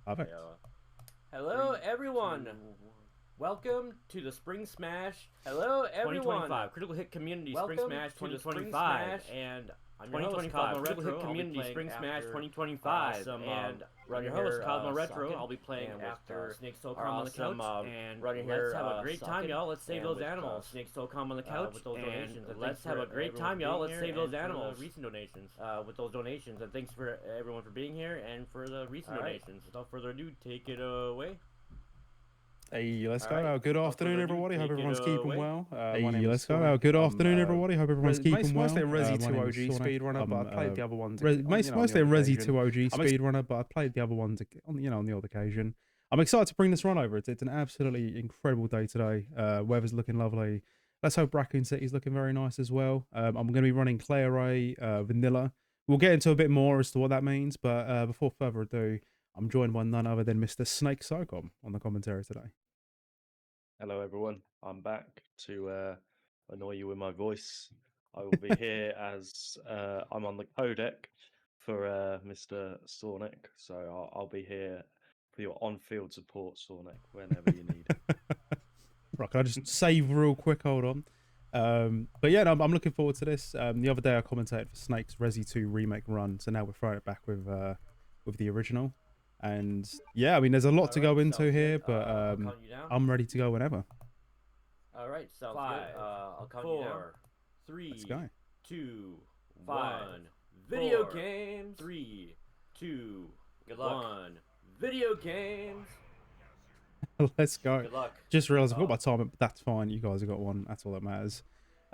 Perfect. Hello, everyone. Welcome to the Spring Smash. Hello, everyone. 2025 Critical Hit Community Welcome Spring Smash to the 2025, Spring Smash. and I'm your host 2025 Cosmo Critical Retro. Hit Community Spring Smash 2025, and I'm your here, host Cosmo Retro. Sawnek, I'll be playing and after with, Snake Soul our Calm on the couch, awesome, and running let's here, have a great time, Sawnek, y'all. Let's save and those with, animals. Snake Soul Calm on the couch, with those donations, and let's thanks have a for great everyone time, for y'all. being Let's here save those and for the animals. Recent donations. with those donations, and thanks for everyone for being here and for the recent All right. donations. Without further ado, take it away. Hey, let's All go. right. Good Without afternoon, further ado, everybody. Hope take it everyone's keeping away. well. Hey, My name is let's go. Sawnek. Good I'm, afternoon, everybody. Hope everyone's keeping well. mostly a Resi My 2 name OG is Sawnek. speedrunner, but I played the other ones. Mostly a Resi 2 OG I'm speedrunner, but I played the other ones on the odd occasion. I'm excited to bring this run over. It's an absolutely incredible day today. Weather's looking lovely. Let's hope Raccoon City's looking very nice as well. I'm going to be running Clay Array, Vanilla. We'll get into a bit more as to what that means, but before further ado, I'm joined by none other than Mr. Snake Socom on the commentary today. Hello, everyone. I'm back to annoy you with my voice. I will be here as I'm on the codec for Mr. Sawnek, so I'll be here for your on-field support, Sawnek, whenever you need. Right, can I just save real quick? Hold on. But yeah, no, I'm looking forward to this. The other day I commentated for Snake's Resi 2 remake run, so now we're throwing it back with the original. And yeah, I mean, there's a lot to go into here, but I'm ready to go whenever. All right, sounds Five, good. I'll count you down. 4, 3, Let's go. 2, 5, 1. Video 4, games. 3, 2, Good luck. 1. Video games. Let's go. Good luck. Just realized I've got my timer, but that's fine. You guys have got one. That's all that matters.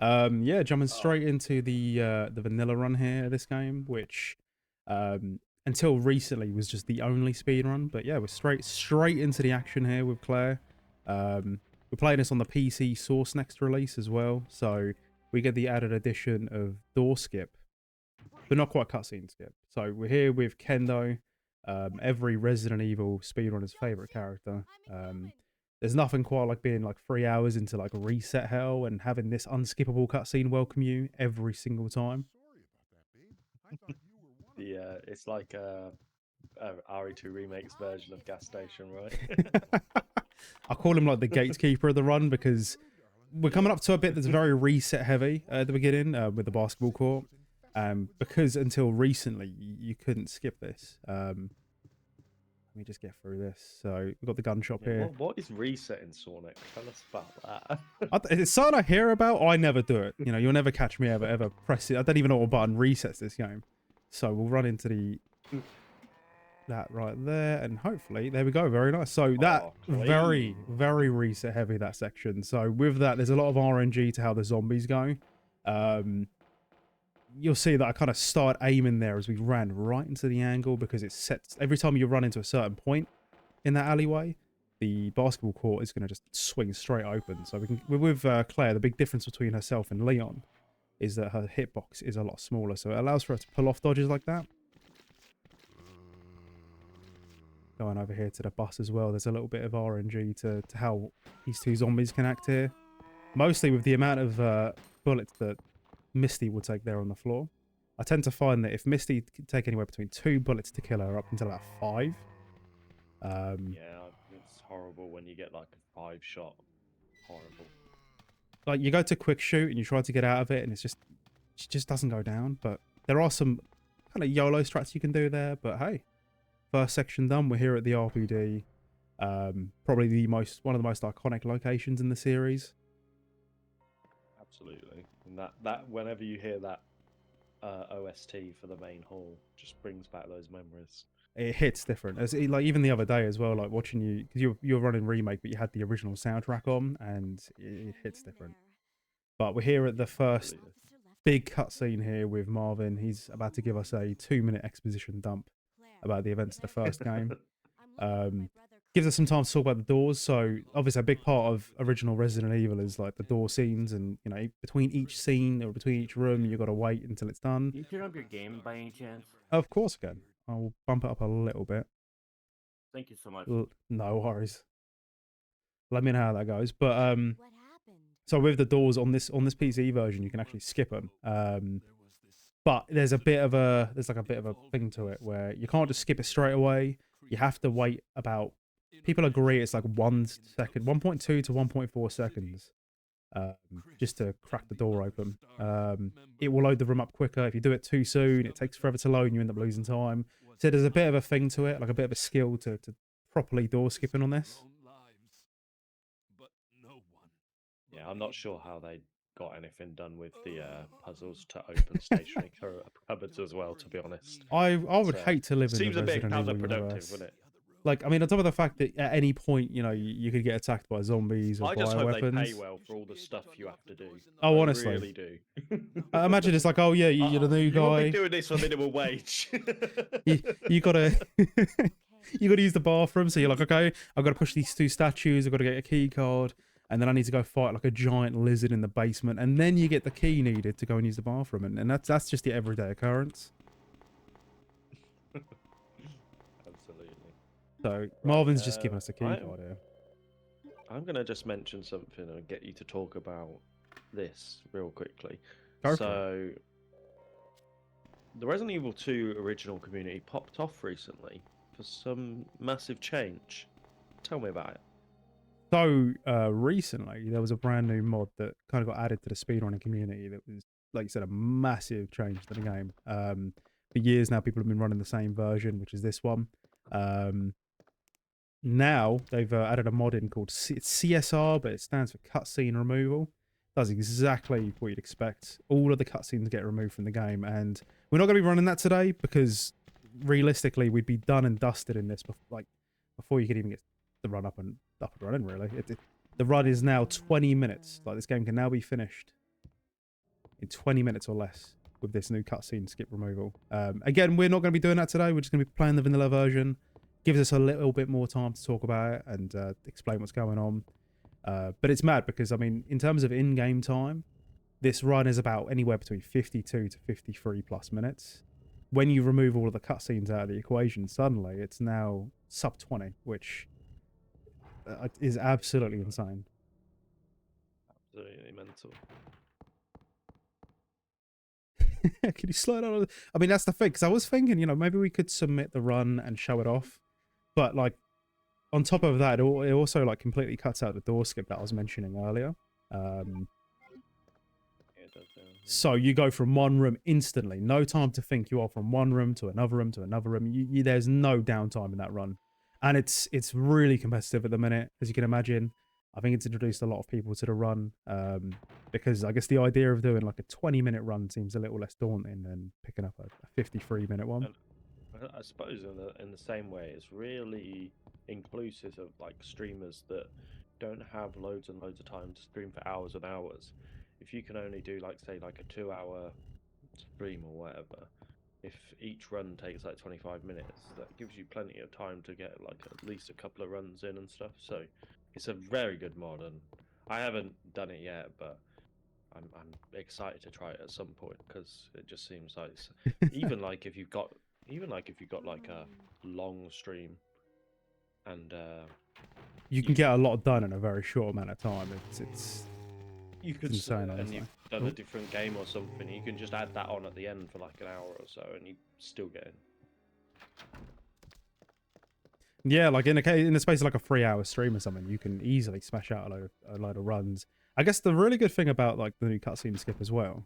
Yeah, jumping straight into the vanilla run here, this game, which until recently was just the only speed run. But yeah, we're straight into the action here with Claire. We're playing this on the PC Source next release as well, so we get the added addition of door skip, but not quite cutscene skip. So we're here with Kendo, every Resident Evil speedrunner's favorite character. There's nothing quite like being like 3 hours into like reset hell and having this unskippable cutscene welcome you every single time. It's like a RE2 Remakes version of Gas Station, right? I call him like the gatekeeper of the run because we're coming up to a bit that's very reset heavy at the beginning with the basketball court. Because until recently you couldn't skip this. Let me just get through this. So we've got the gun shop here. What is resetting, Sawnek? Tell us about that. It's something I hear about. I never do it. You know, you'll never catch me ever press it. I don't even know what button resets this game. So we'll run into that right there, and hopefully there we go. Very nice. So that very reset heavy, that section. So with that, there's a lot of RNG to how the zombies go. You'll see that I kind of start aiming there as we ran right into the angle because it's set every time you run into a certain point in that alleyway, the basketball court is going to just swing straight open. So we can with Claire, the big difference between herself and Leon is that her hitbox is a lot smaller, so it allows for her to pull off dodges like that. Going over here to the bus as well, there's a little bit of RNG to how these two zombies can act here. Mostly with the amount of bullets that Misty would take there on the floor. I tend to find that if Misty could take anywhere between 2 bullets to kill her up until about 5. Yeah, it's horrible when you get like a 5-shot. Horrible. Like you go to quick shoot and you try to get out of it and it just doesn't go down. But there are some kind of YOLO strats you can do there. But hey, first section done. We're here at the RPD. Probably one of the most iconic locations in the series. Absolutely. And that whenever you hear that OST for the main hall, just brings back those memories. It hits different. Like even the other day as well, like watching you, because you're running remake, but you had the original soundtrack on, and it hits different. But we're here at the first big cutscene here with Marvin. He's about to give us a 2-minute exposition dump about the events of the first game. Gives us some time to talk about the doors. So obviously a big part of original Resident Evil is like the door scenes, and you know, between each scene or between each room you've got to wait until it's done. Can you turn up your game by any chance? Of course I can. I'll bump it up a little bit. Thank you so much. No worries. Let me know how that goes. But so with the doors on this PC version, you can actually skip them. But there's like a bit of a thing to it where you can't just skip it straight away. you have to wait about. People agree it's like 1 second, 1.2 to 1.4 seconds, just to crack the door open. It will load the room up quicker. If you do it too soon, it takes forever to load and you end up losing time. So there's a bit of a thing to it, like a bit of a skill to properly door skipping on this. Yeah, I'm not sure how they got anything done with the puzzles to open stationary cupboards as well, to be honest. I would So, hate to live in the seems a bit Resident Evil counterproductive, universe. wouldn't it? Like, I mean, on top of the fact that at any point, you know, you could get attacked by zombies or I just hope bioweapons. they pay well for all the stuff you have to do. Oh, I honestly. really do. I imagine it's like, oh yeah, you're the new you won't guy. be doing this for minimum wage. You gotta you gotta use the bathroom. So you're like, okay, I've got to push these 2 statues. I've got to get a key card, and then I need to go fight like a giant lizard in the basement, and then you get the key needed to go and use the bathroom, and that's just the everyday occurrence. Absolutely. So Marvin's just giving us a key card here. I'm gonna just mention something and get you to talk about this real quickly. Go for So, the Resident Evil 2 original community popped off recently for some massive change. Tell me about it. So recently there was a brand new mod that kind of got added to the speedrunning community that was, like you said, a massive change to the game. For years now, people have been running the same version, which is this one. Now they've added a mod in called it's CSR, but it stands for cutscene removal. Does exactly what you'd expect. All of the cutscenes get removed from the game, and we're not going to be running that today because realistically, we'd be done and dusted in this before you could even get the run up and running. Really, the run is now 20 minutes. Like, this game can now be finished in 20 minutes or less with this new cutscene skip removal. Again, we're not going to be doing that today. We're just going to be playing the vanilla version. Gives us a little bit more time to talk about it and explain what's going on. But it's mad because, I mean, in terms of in-game time, this run is about anywhere between 52 to 53 plus minutes. When you remove all of the cutscenes out of the equation, suddenly it's now sub 20, which is absolutely insane. Absolutely mental. Can you slow down? I mean, that's the thing, because I was thinking, you know, maybe we could submit the run and show it off. But, like, on top of that, it also, like, completely cuts out the door skip that I was mentioning earlier. So you go from one room instantly. No time to think. You are from one room to another room to another room. There's no downtime in that run. And it's really competitive at the minute, as you can imagine. I think it's introduced a lot of people to the run, because I guess the idea of doing like a 20-minute run seems a little less daunting than picking up a 53-minute one. And I suppose in the same way, it's really inclusive of like streamers that don't have loads and loads of time to stream for hours and hours. If you can only do like, say, like a 2-hour stream or whatever, if each run takes like 25 minutes, that gives you plenty of time to get like at least a couple of runs in and stuff. So it's a very good mod, and I haven't done it yet, but I'm excited to try it at some point because it just seems like even like if you've got like a long stream and you can get a lot done in a very short amount of time. you could insane, and honestly. you've done a different game or something, you can just add that on at the end for like an hour or so, and you still get in. Yeah, like in the space of like a 3-hour stream or something, you can easily smash out a load of runs. I guess the really good thing about like the new cutscene skip as well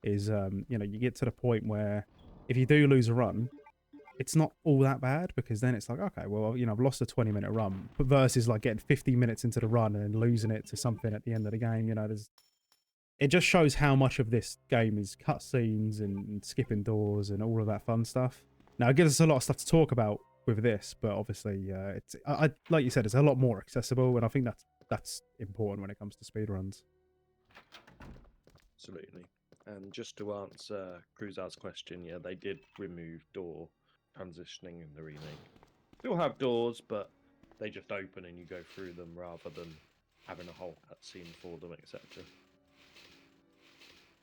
is, you know, you get to the point where if you do lose a run, it's not all that bad, because then it's like, okay, well, you know, I've lost a 20-minute run, but versus like getting 50 minutes into the run and then losing it to something at the end of the game. You know, it just shows how much of this game is cutscenes and skipping doors and all of that fun stuff. Now, it gives us a lot of stuff to talk about with this, but obviously, it's like you said, it's a lot more accessible, and I think that's important when it comes to speedruns. Absolutely. And just to answer Cruzar's question, yeah, they did remove door transitioning in the remake. Still have doors, but they just open and you go through them rather than having a whole cutscene for them, etc.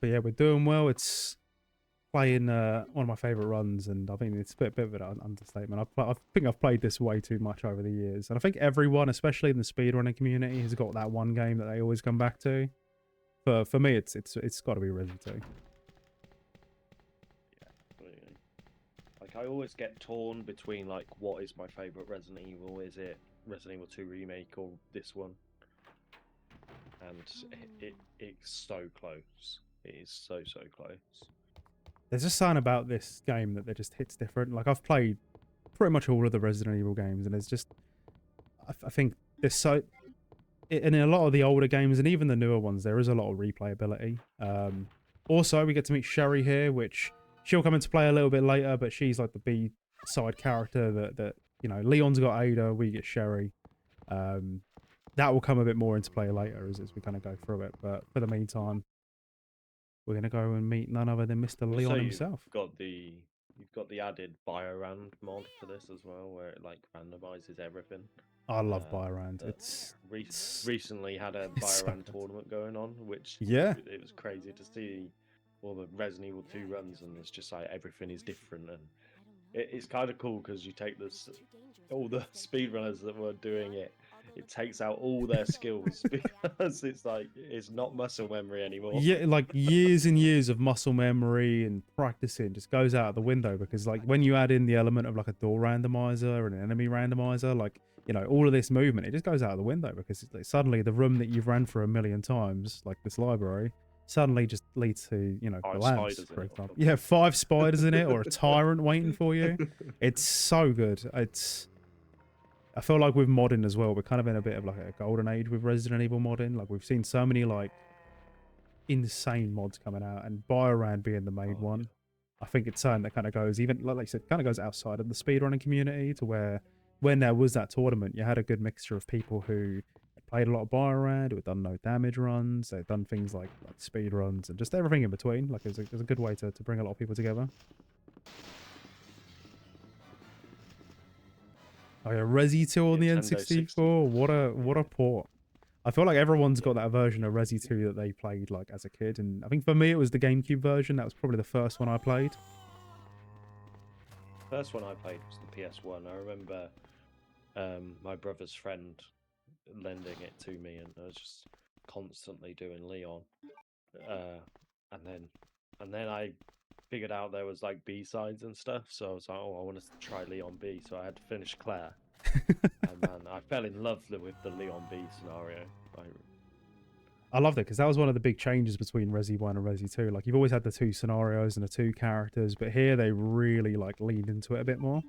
But yeah, we're doing well. It's playing one of my favorite runs, and I think it's a bit of an understatement. I think I've played this way too much over the years, and I think everyone, especially in the speedrunning community, has got that one game that they always come back to. For me, it's got to be Resident 2. Yeah, absolutely. Like I always get torn between like what is my favorite Resident Evil? Is it Resident Evil 2 remake or this one? And it's so close. It is so close. There's just something about this game that just hits different. Like I've played pretty much all of the Resident Evil games, and there's just I think there's so in a lot of the older games and even the newer ones, there is a lot of replayability. Also, we get to meet Sherry here, which she'll come into play a little bit later, but she's like the B side character that you know. Leon's got Ada, we get Sherry. That will come a bit more into play later as we kind of go through it. But for the meantime, we're gonna go and meet none other than Mr. Leon himself. You've got the added Biorand mod for this as well, where it like randomizes everything. I love Biorand. It's recently had a it's so Biorand good. tournament going on, which Yeah. it was crazy to see all the Resident Evil 2 runs, and it's just like everything is different, and it's kind of cool because you take all the speedrunners that were doing it. It takes out all their skills because it's like it's not muscle memory anymore. Yeah, like years and years of muscle memory and practicing just goes out the window because like when you add in the element of like a door randomizer and an enemy randomizer, like you know all of this movement, it just goes out the window because it's like suddenly the room that you've ran for 1,000,000 times, like this library, suddenly just leads to you know 5 the labs, spiders in for it or example. something. Yeah, 5 spiders in it or a tyrant waiting for you. It's so good. I feel like with modding as well, we're kind of in a bit of like a golden age with Resident Evil modding. Like we've seen so many like insane mods coming out, and Biorand being the main one. I think it's something that kind of goes even like I said, kind of goes outside of the speedrunning community to where when there was that tournament, you had a good mixture of people who had played a lot of Biorand, who had done no damage runs, they'd done things like speed runs and just everything in between. Like it was a good way to bring a lot of people together. Oh yeah, Resi 2 on the Nintendo N64. What a port. I feel like everyone's got that version of Resi 2 that they played like as a kid, and I think for me it was the GameCube version. That was probably the first one I played. First one I played was the PS1. I remember my brother's friend lending it to me, and I was just constantly doing Leon. And then I figured out there was like B-sides and stuff, so I was like, oh, I want to try Leon B, so I had to finish Claire. And man, I fell in love with the Leon B scenario. I loved it because that was one of the big changes between Resi 1 and Resi 2. Like you've always had the 2 scenarios and the 2 characters, but here they really like leaned into it a bit more.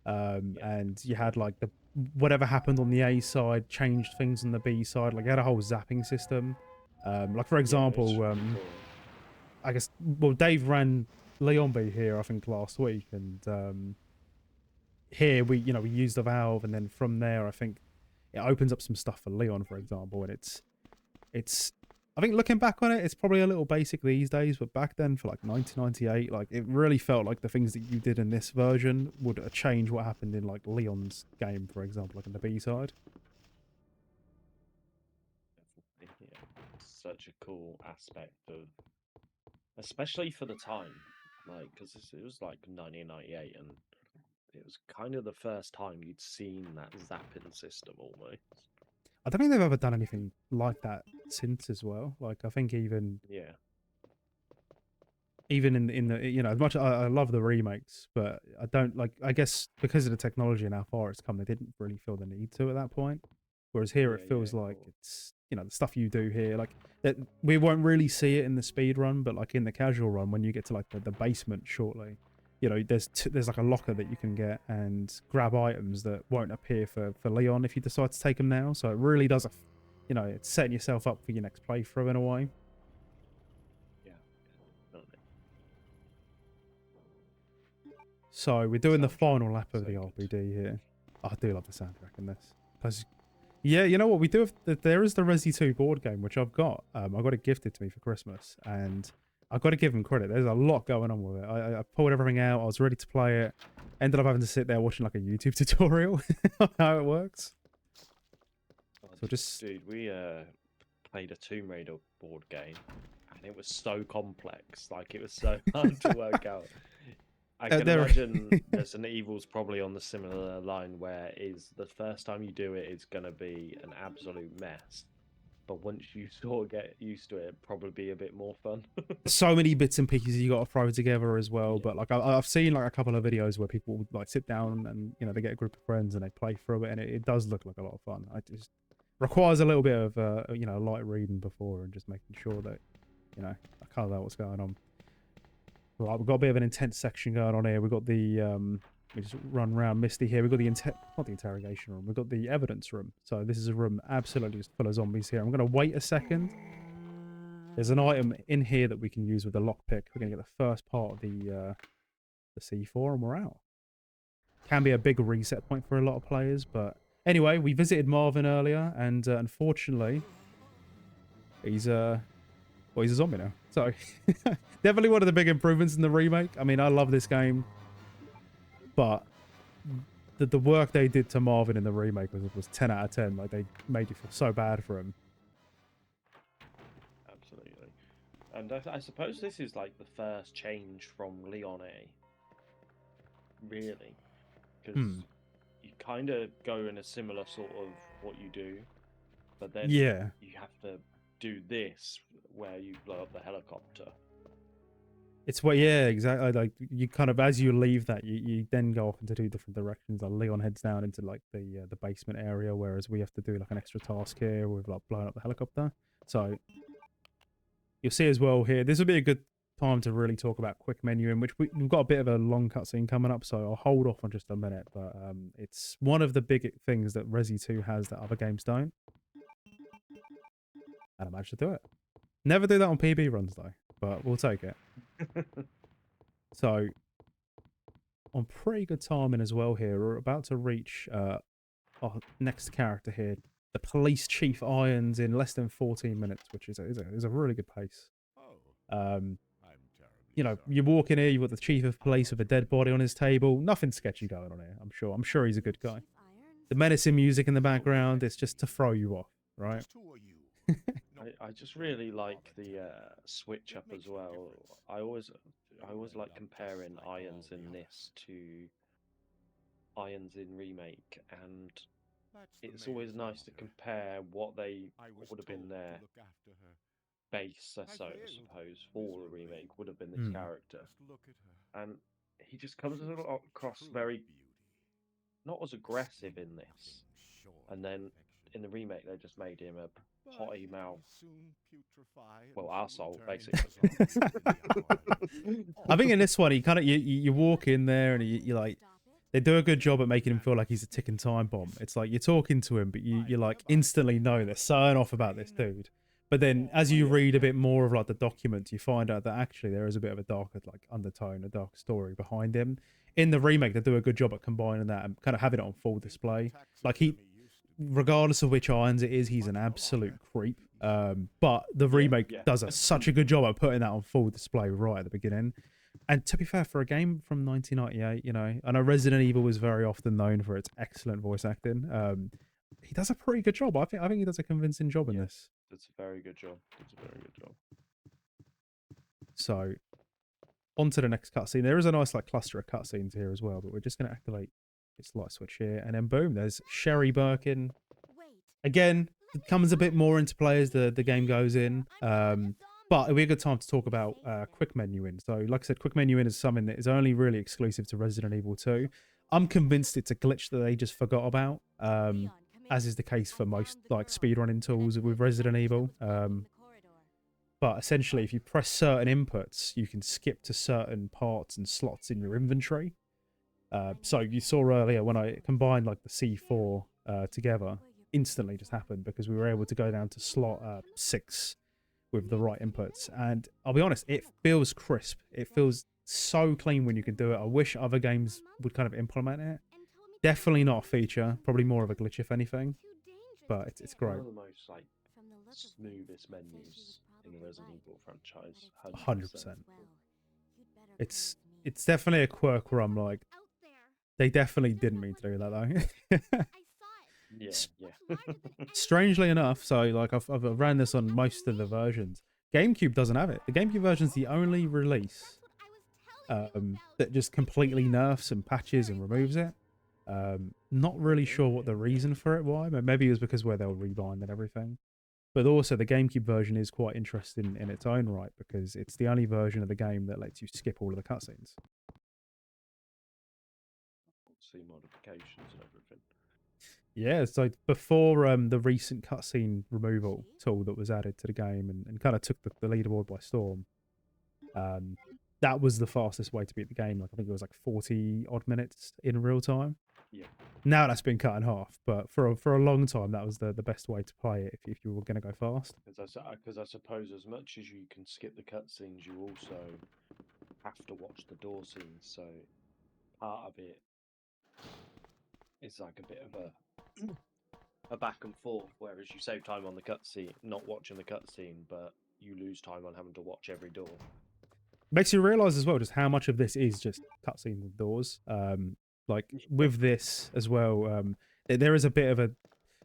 And you had like the whatever happened on the A side changed things on the B side. Like you had a whole zapping system. Like for example, I guess well Dave ran Leon B here I think last week, and here we used the valve, and then from there I think it opens up some stuff for Leon, for example, and it's I think looking back on it, it's probably a little basic these days, but back then for like 1998, like it really felt like the things that you did in this version would change what happened in like Leon's game, for example, like in the B side. Yeah, such a cool aspect of, especially for the time, like because it was like 1998, and it was kind of the first time you'd seen that zapping system almost. I don't think they've ever done anything like that since as well. Like I think even in the as much I love the remakes, but I don't like. I guess because of the technology and how far it's come, they didn't really feel the need to at that point. Whereas here it feels like it's the stuff you do here, like that we won't really see it in the speed run, but like in the casual run, when you get to like the basement shortly, there's like a locker that you can get and grab items that won't appear for Leon if you decide to take them now. So it really does it's setting yourself up for your next playthrough in a way. So we're doing the final lap of the RPD here. Oh, I do love the soundtrack in this. Because, yeah, you know what? We do have, there is the Resi 2 board game, which I've got. I got it gifted to me for Christmas. And I've got to give them credit. There's a lot going on with it. I pulled everything out. I was ready to play it. Ended up having to sit there watching like a YouTube tutorial on how it works. So just... Dude, we played a Tomb Raider board game. And it was so complex. Like, it was so hard to work out. I can imagine Resident Evil's probably on the similar line where is the first time you do it is going to be an absolute mess. but once you sort of get used to it, it'd probably be a bit more fun. So many bits and pieces you got to throw together as well. Yeah. But like I've seen like a couple of videos where people like sit down and they get a group of friends and they play through it, and it does look like a lot of fun. I just requires a little bit of light reading before and just making sure that I can't know what's going on. Right, we've got a bit of an intense section going on here. We've got the we just run around Misty here. We've got the not the interrogation room. We've got the evidence room. So this is a room absolutely just full of zombies here. I'm going to wait a second. There's an item in here that we can use with the lockpick. We're going to get the first part of the C4 and we're out. Can be a big reset point for a lot of players, but anyway, we visited Marvin earlier, and unfortunately, he's a zombie now. So definitely one of the big improvements in the remake. I mean, I love this game, but the work they did to Marvin in the remake was 10 out of 10. Like, they made you feel so bad for him. Absolutely. And I suppose this is like the first change from Leon A. Really. Because you kind of go in a similar sort of what you do, but then you have to do this where you blow up the helicopter. It's what, yeah, exactly. Like, you kind of, as you leave that, you then go off into two different directions. Like, Leon heads down into like the basement area, whereas we have to do like an extra task here with like blowing up the helicopter. So you'll see as well here. This would be a good time to really talk about quick menuing, which we've got a bit of a long cutscene coming up, so I'll hold off on just a minute. But it's one of the big things that Resi 2 has that other games don't. And I managed to do it. Never do that on PB runs though, but we'll take it. So, on pretty good timing as well here. We're about to reach our next character here, the Police Chief Irons, in less than 14 minutes, which is a really good pace. You walk in here, you've got the Chief of Police with a dead body on his table. Nothing sketchy going on here, I'm sure. I'm sure he's a good guy. The menacing music in the background, it's just to throw you off, right? I just really like the switch up as well. I always like comparing Irons in this to Irons in Remake, and it's always nice to compare what would have been their base, I suppose, for the remake would have been this character. And he just comes across very not as aggressive in this. And then in the remake they just made him a potty mouth, well, arsehole, basically. I think in this one, he kind of you walk in there and you like, they do a good job at making him feel like he's a ticking time bomb. It's like you're talking to him, but you like instantly know they're saying off about this dude. But then as you read a bit more of like the documents, you find out that actually there is a bit of a darker like undertone, a dark story behind him. In the remake, they do a good job at combining that and kind of having it on full display. Like regardless of which Irons it is, he's an absolute creep. But the remake does such a good job at putting that on full display right at the beginning. And to be fair, for a game from 1998, I know Resident Evil was very often known for its excellent voice acting. He does a pretty good job. I think he does a convincing job in this. That's a very good job. So, on to the next cutscene. There is a nice like cluster of cutscenes here as well, but we're just going to activate this light switch here, and then boom, there's Sherry Birkin. Again, it comes a bit more into play as the game goes in. But it'll be a good time to talk about quick menuing. So, like I said, quick menuing is something that is only really exclusive to Resident Evil 2. I'm convinced it's a glitch that they just forgot about, as is the case for most like speedrunning tools with Resident Evil. But essentially, if you press certain inputs, you can skip to certain parts and slots in your inventory. So you saw earlier when I combined like the C4 together, instantly just happened because we were able to go down to slot 6 with the right inputs. And I'll be honest, it feels crisp. It feels so clean when you can do it. I wish other games would kind of implement it. Definitely not a feature, probably more of a glitch if anything, but it's great. One of the most like smoothest menus in the Resident Evil franchise. 100%. It's definitely a quirk where I'm like, they definitely didn't mean to do that though. Yeah. Strangely enough, so like I've ran this on most of the versions. GameCube doesn't have it. The GameCube version is the only release that just completely nerfs and patches and removes it. Not really sure what the reason for it was. Maybe it was because where they'll rebind and everything. But also the GameCube version is quite interesting in its own right because it's the only version of the game that lets you skip all of the cutscenes. See modifications and everything. Yeah, so before the recent cutscene removal tool that was added to the game and kind of took the leaderboard by storm, that was the fastest way to beat the game. Like I think it was like 40 odd minutes in real time. Yeah. Now that's been cut in half, but for a long time that was the best way to play it if you were going to go fast. Because I suppose as much as you can skip the cutscenes, you also have to watch the door scenes. So part of it is like a bit of a back and forth. Whereas you save time on the cutscene, not watching the cutscene, but you lose time on having to watch every door. Makes you realize as well just how much of this is just cutscenes and doors. Like with this as well, there is a bit of a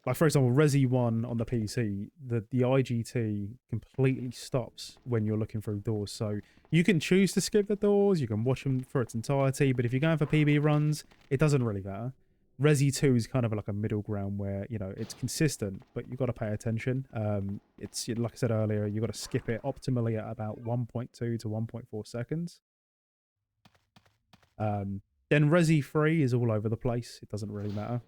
like for example, Resi 1 on the PC, the IGT completely stops when you're looking through doors. So you can choose to skip the doors, you can watch them for its entirety, but if you're going for PB runs, it doesn't really matter. Resi 2 is kind of like a middle ground where, you know, it's consistent, but you've got to pay attention. It's like I said earlier, you've got to skip it optimally at about 1.2 to 1.4 seconds. Then Resi 3 is all over the place. It doesn't really matter.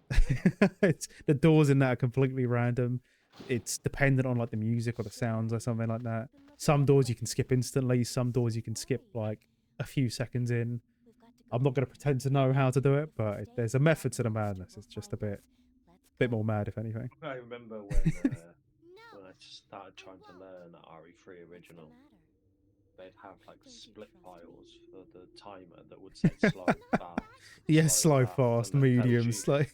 It's the doors in that are completely random. It's dependent on like the music or the sounds or something like that. Some doors you can skip instantly. Some doors you can skip like a few seconds in. I'm not going to pretend to know how to do it, but there's a method to the madness. It's just a bit more mad, if anything. I remember when I started trying to learn RE3 original, they'd have like split files for the timer that would say slow, fast. Yeah, slow, fast, and it tells medium, you- slow.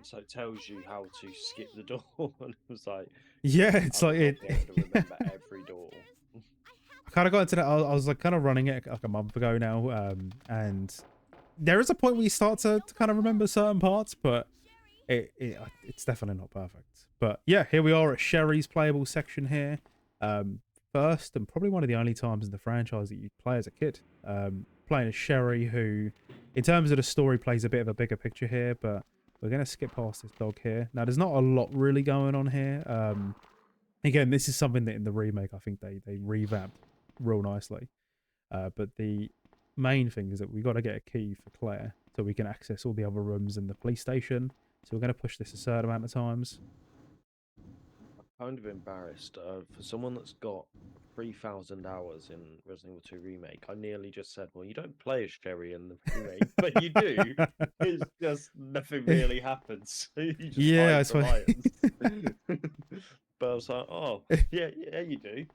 So it tells you how to skip the door, and it was like, Yeah, it's I like would it. not be able to remember every door. I kind of got into that. I was like kind of running it like a month ago now, and there is a point where you start to kind of remember certain parts, but it's definitely not perfect. But yeah, here we are at Sherry's playable section here. First and probably one of the only times in the franchise that you play as a kid. Playing as Sherry, who, in terms of the story, plays a bit of a bigger picture here, but we're going to skip past this dog here. Now, there's not a lot really going on here. Again, this is something that in the remake, I think they revamped real nicely. But the main thing is that we got to get a key for Claire so we can access all the other rooms in the police station. So we're going to push this a certain amount of times. I'm kind of embarrassed for someone that's got 3,000 hours in Resident Evil 2 Remake. I nearly just said, well, you don't play as Sherry in the remake, but you do. It's just nothing really happens. You just Yeah, hide I the swear. lions. But I was like, oh, yeah, you do.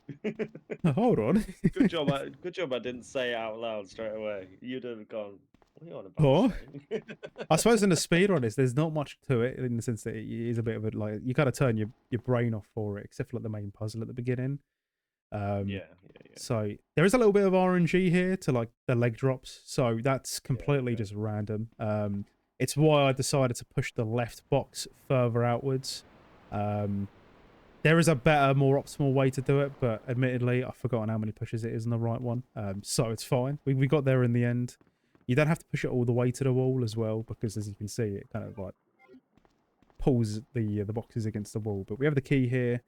Hold on. Good job. Good job. I didn't say it out loud straight away. You'd have gone, what are you on about? Oh. Saying?" I suppose in the speed on this, there's not much to it in the sense that it is a bit of a like you gotta turn your brain off for it, except for like the main puzzle at the beginning. Yeah. So there is a little bit of RNG here to like the leg drops, so that's completely okay. just random. It's why I decided to push the left box further outwards. There is a better, more optimal way to do it, but admittedly, I've forgotten how many pushes it is in the right one. So it's fine. We got there in the end. You don't have to push it all the way to the wall as well, because as you can see, it kind of like pulls the boxes against the wall. But we have the key here.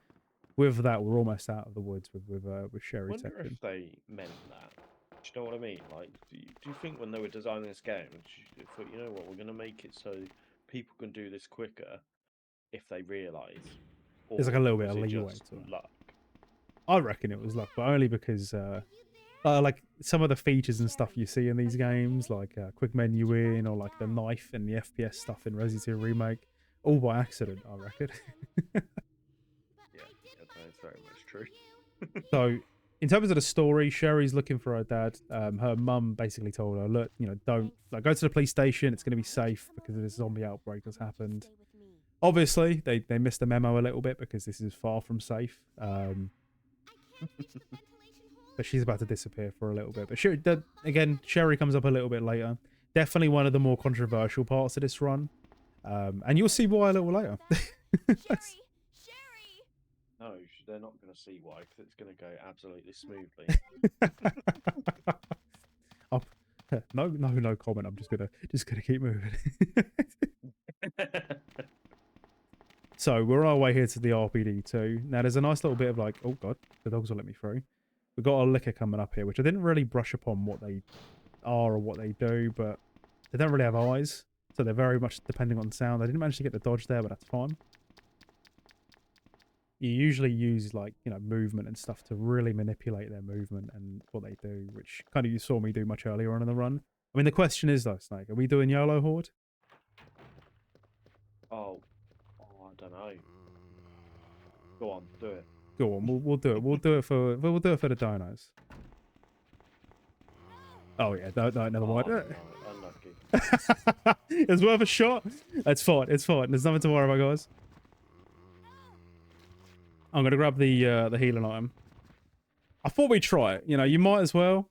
With that, we're almost out of the woods with I Sherry wonder section. if they meant that. Do you know what I mean? Like, do you think when they were designing this game, they thought, you know what, we're going to make it so people can do this quicker if they realise? There's like a little bit was of it leeway just to it. luck? I reckon it was luck, but only because like some of the features and stuff you see in these games, like quick menu in or like the knife and the FPS stuff in Resident Evil Remake, all by accident, I reckon. Yeah, that's very much true. So, in terms of the story, Sherry's looking for her dad. Her mum basically told her, "Look, you know, don't like go to the police station. It's going to be safe because this zombie outbreak has happened." Obviously, they missed the memo a little bit because this is far from safe. But she's about to disappear for a little bit. But again, Sherry comes up a little bit later. Definitely one of the more controversial parts of this run. And you'll see why a little later. No, they're not going to see why, because it's going to go absolutely smoothly. No comment. I'm just gonna keep moving. So we're on our way here to the RPD2. Now there's a nice little bit of like, oh god, the dogs will let me through. We've got a liquor coming up here, which I didn't really brush upon what they are or what they do, but they don't really have eyes, so they're very much depending on sound. I didn't manage to get the dodge there, but that's fine. You usually use like, you know, movement and stuff to really manipulate their movement and what they do, which kind of you saw me do much earlier on in the run. I mean, the question is though, Snake, are we doing YOLO Horde? Oh, I don't know. Go on, do it. Go on, we'll do it. We'll do it for the donos. Oh yeah, no, never mind. Oh, no, unlucky. It's worth a shot. It's fine. It's fine. There's nothing to worry about, guys. I'm gonna grab the healing item. I thought we'd try it. You know, you might as well.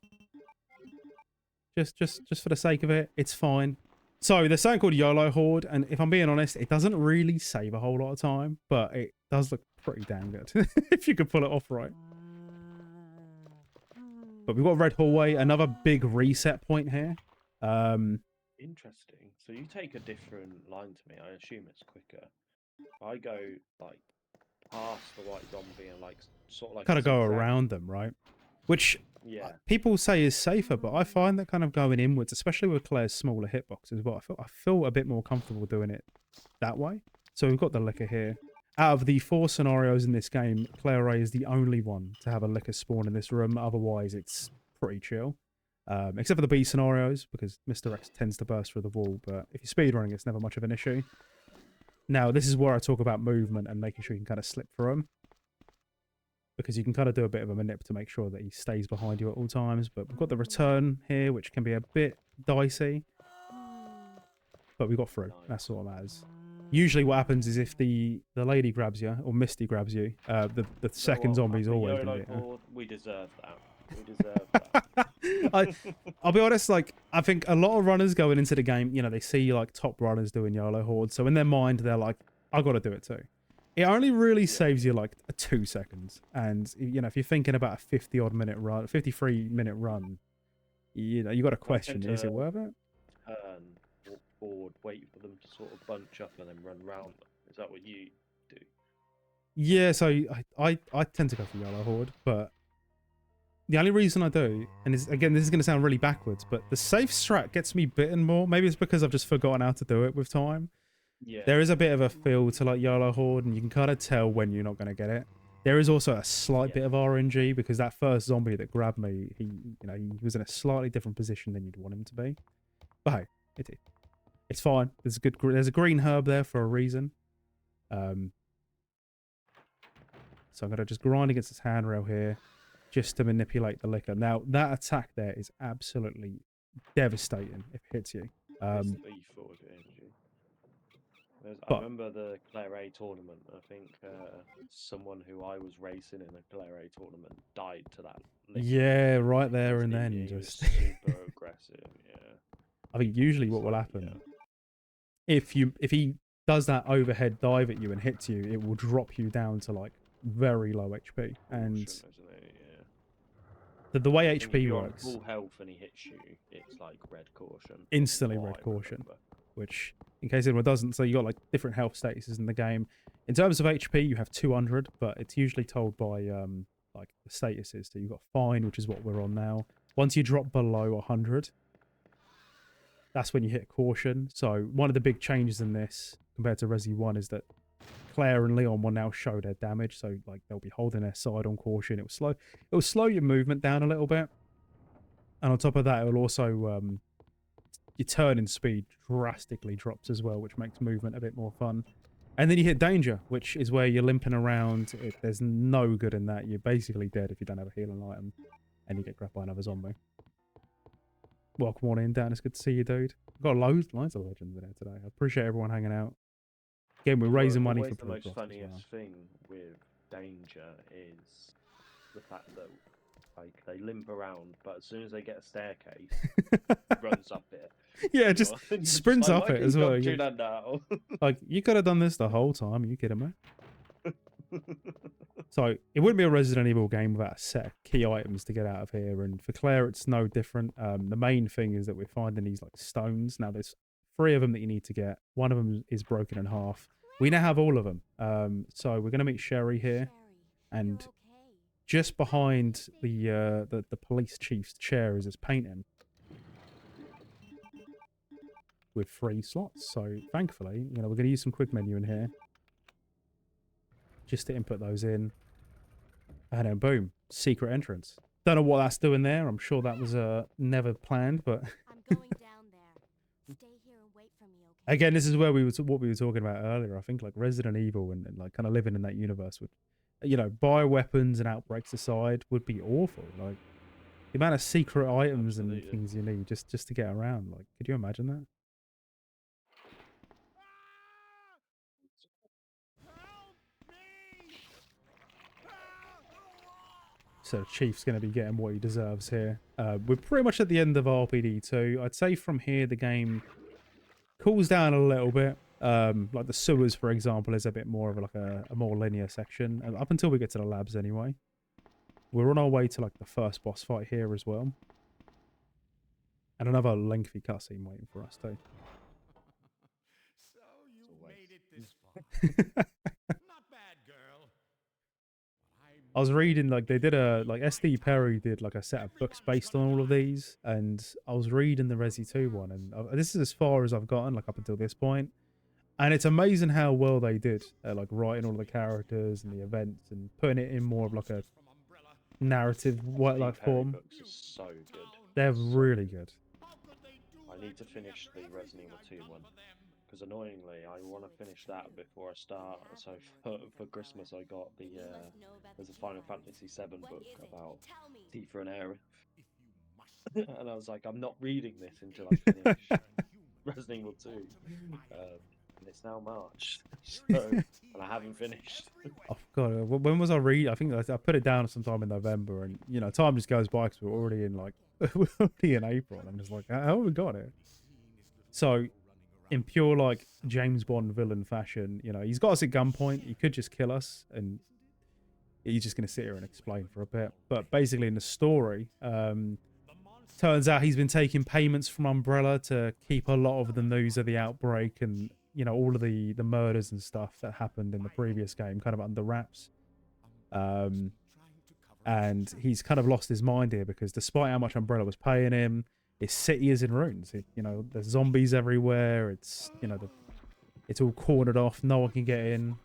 Just for the sake of it, it's fine. So there's something called YOLO Horde, and if I'm being honest, it doesn't really save a whole lot of time, but it does look pretty damn good if you could pull it off right. But we've got Red Hallway, another big reset point here. Interesting. So you take a different line to me. I assume it's quicker. I go like past the white zombie and like sort of like Kind of go zigzag. around them, right? Which Yeah. people say is safer, but I find that kind of going inwards, especially with Claire's smaller hitbox as well. I feel a bit more comfortable doing it that way. So we've got the liquor here. Out of the 4 scenarios in this game, Claire Ray is the only one to have a liquor spawn in this room. Otherwise, it's pretty chill. Except for the B scenarios, because Mr. X tends to burst through the wall. But if you're speedrunning, it's never much of an issue. Now, this is where I talk about movement and making sure you can kind of slip through him. Because you can kind of do a bit of a manip to make sure that he stays behind you at all times. But we've got the return here, which can be a bit dicey. But we got through. That's all that matters. Usually what happens is if the lady grabs you, or Misty grabs you, the second zombie's always going to be... We deserve that. We deserve that. I'll be honest, like, I think a lot of runners going into the game, you know, they see, like, top runners doing YOLO Horde, so in their mind, they're like, I got to do it too. It only really saves you, like, 2 seconds, and, you know, if you're thinking about a 50-odd minute run, 53-minute run, you know, you got to question, is it worth it? Turn, walk forward, wait for them to sort of bunch up and then run round them. Is that what you do? Yeah, so I tend to go for YOLO Horde, but the only reason I do, and again, this is going to sound really backwards, but the safe strat gets me bitten more. Maybe it's because I've just forgotten how to do it with time. Yeah. There is a bit of a feel to like YOLO Horde, and you can kind of tell when you're not going to get it. There is also a slight bit of RNG because that first zombie that grabbed me, he was in a slightly different position than you'd want him to be. But hey, it's fine. There's a green herb there for a reason. So I'm gonna just grind against this handrail here, just to manipulate the liquor. Now that attack there is absolutely devastating if it hits you. I remember the Claire A tournament. I think someone who I was racing in a Claire A tournament died to that. Yeah, right there and then. He was Just super aggressive. Yeah. I think usually what will happen if he does that overhead dive at you and hits you, it will drop you down to like very low HP. And the way HP works, full health and he hits you, it's like red caution. Instantly red caution. Which, in case anyone doesn't, so you got like different health statuses in the game. In terms of HP, you have 200, but it's usually told by like the statuses. So you've got fine, which is what we're on now. Once you drop below 100, that's when you hit caution. So one of the big changes in this compared to Resi 1 is that Claire and Leon will now show their damage. So like they'll be holding their side on caution. It will slow your movement down a little bit, and on top of that, it will also your turning speed drastically drops as well, which makes movement a bit more fun. And then you hit danger, which is where you're limping around. There's no good in that. You're basically dead if you don't have a healing item, and you get grabbed by another zombie. Welcome on in, Dan. It's good to see you, dude. We've got loads of legends in here today. I appreciate everyone hanging out. Again, we're raising money for the most Pro funniest thing with danger is the fact that like they limp around, but as soon as they get a staircase, runs up it. Yeah, just sprints up it as well. Do that now. Like, you could have done this the whole time. Are you kidding me? So it wouldn't be a Resident Evil game without a set of key items to get out of here. And for Claire, it's no different. The main thing is that we're finding these like stones. Now there's 3 of them that you need to get. One of them is broken in half. We now have all of them. So we're gonna meet Sherry here, and just behind the police chief's chair is his painting with 3 slots. So thankfully, we're gonna use some quick menu in here just to input those in, and then boom, secret entrance. Don't know what that's doing there. I'm sure that was never planned, but I'm going down there. Stay here and wait for me, okay? again, this is where what we were talking about earlier. I think like Resident Evil and like kind of living in that universe would, bioweapons and outbreaks aside, would be awful. Like the amount of secret items and Absolutely. things you need just to get around. Like, could you imagine that? So Chief's going to be getting what he deserves here. We're pretty much at the end of RPD2. I'd say from here the game cools down a little bit. Like the sewers, for example, is a bit more of like a more linear section, up until we get to the labs anyway. We're on our way to like the first boss fight here as well. And another lengthy cutscene waiting for us too. So you made it this far. Not bad, girl. I was reading like they did SD Perry did like a set of books based on all of these, and I was reading the Resi 2 one, and this is as far as I've gotten like up until this point, and it's amazing how well they did like writing all the characters and the events and putting it in more of like a narrative like Perry form. books are so good. They're So really good. good. I need to finish the Resident Evil 2 one. Because annoyingly, I want to finish that before I start. So for Christmas, I got there's a Final Fantasy VII book about Tifa and Aerith. And I was like, I'm not reading this until I finish Resident Evil 2. And it's now March, and I haven't finished. Oh god, when was I read? I think I put it down sometime in November, and time just goes by because we're already in like we're already in April. And I'm just like, how have we got it? So, in pure like James Bond villain fashion, he's got us at gunpoint. He could just kill us, and he's just gonna sit here and explain for a bit. But basically, in the story, turns out he's been taking payments from Umbrella to keep a lot of the news of the outbreak and all of the murders and stuff that happened in the previous game kind of under wraps. And he's kind of lost his mind here because despite how much Umbrella was paying him, his city is in ruins. There's zombies everywhere. It's it's all cornered off. No one can get in.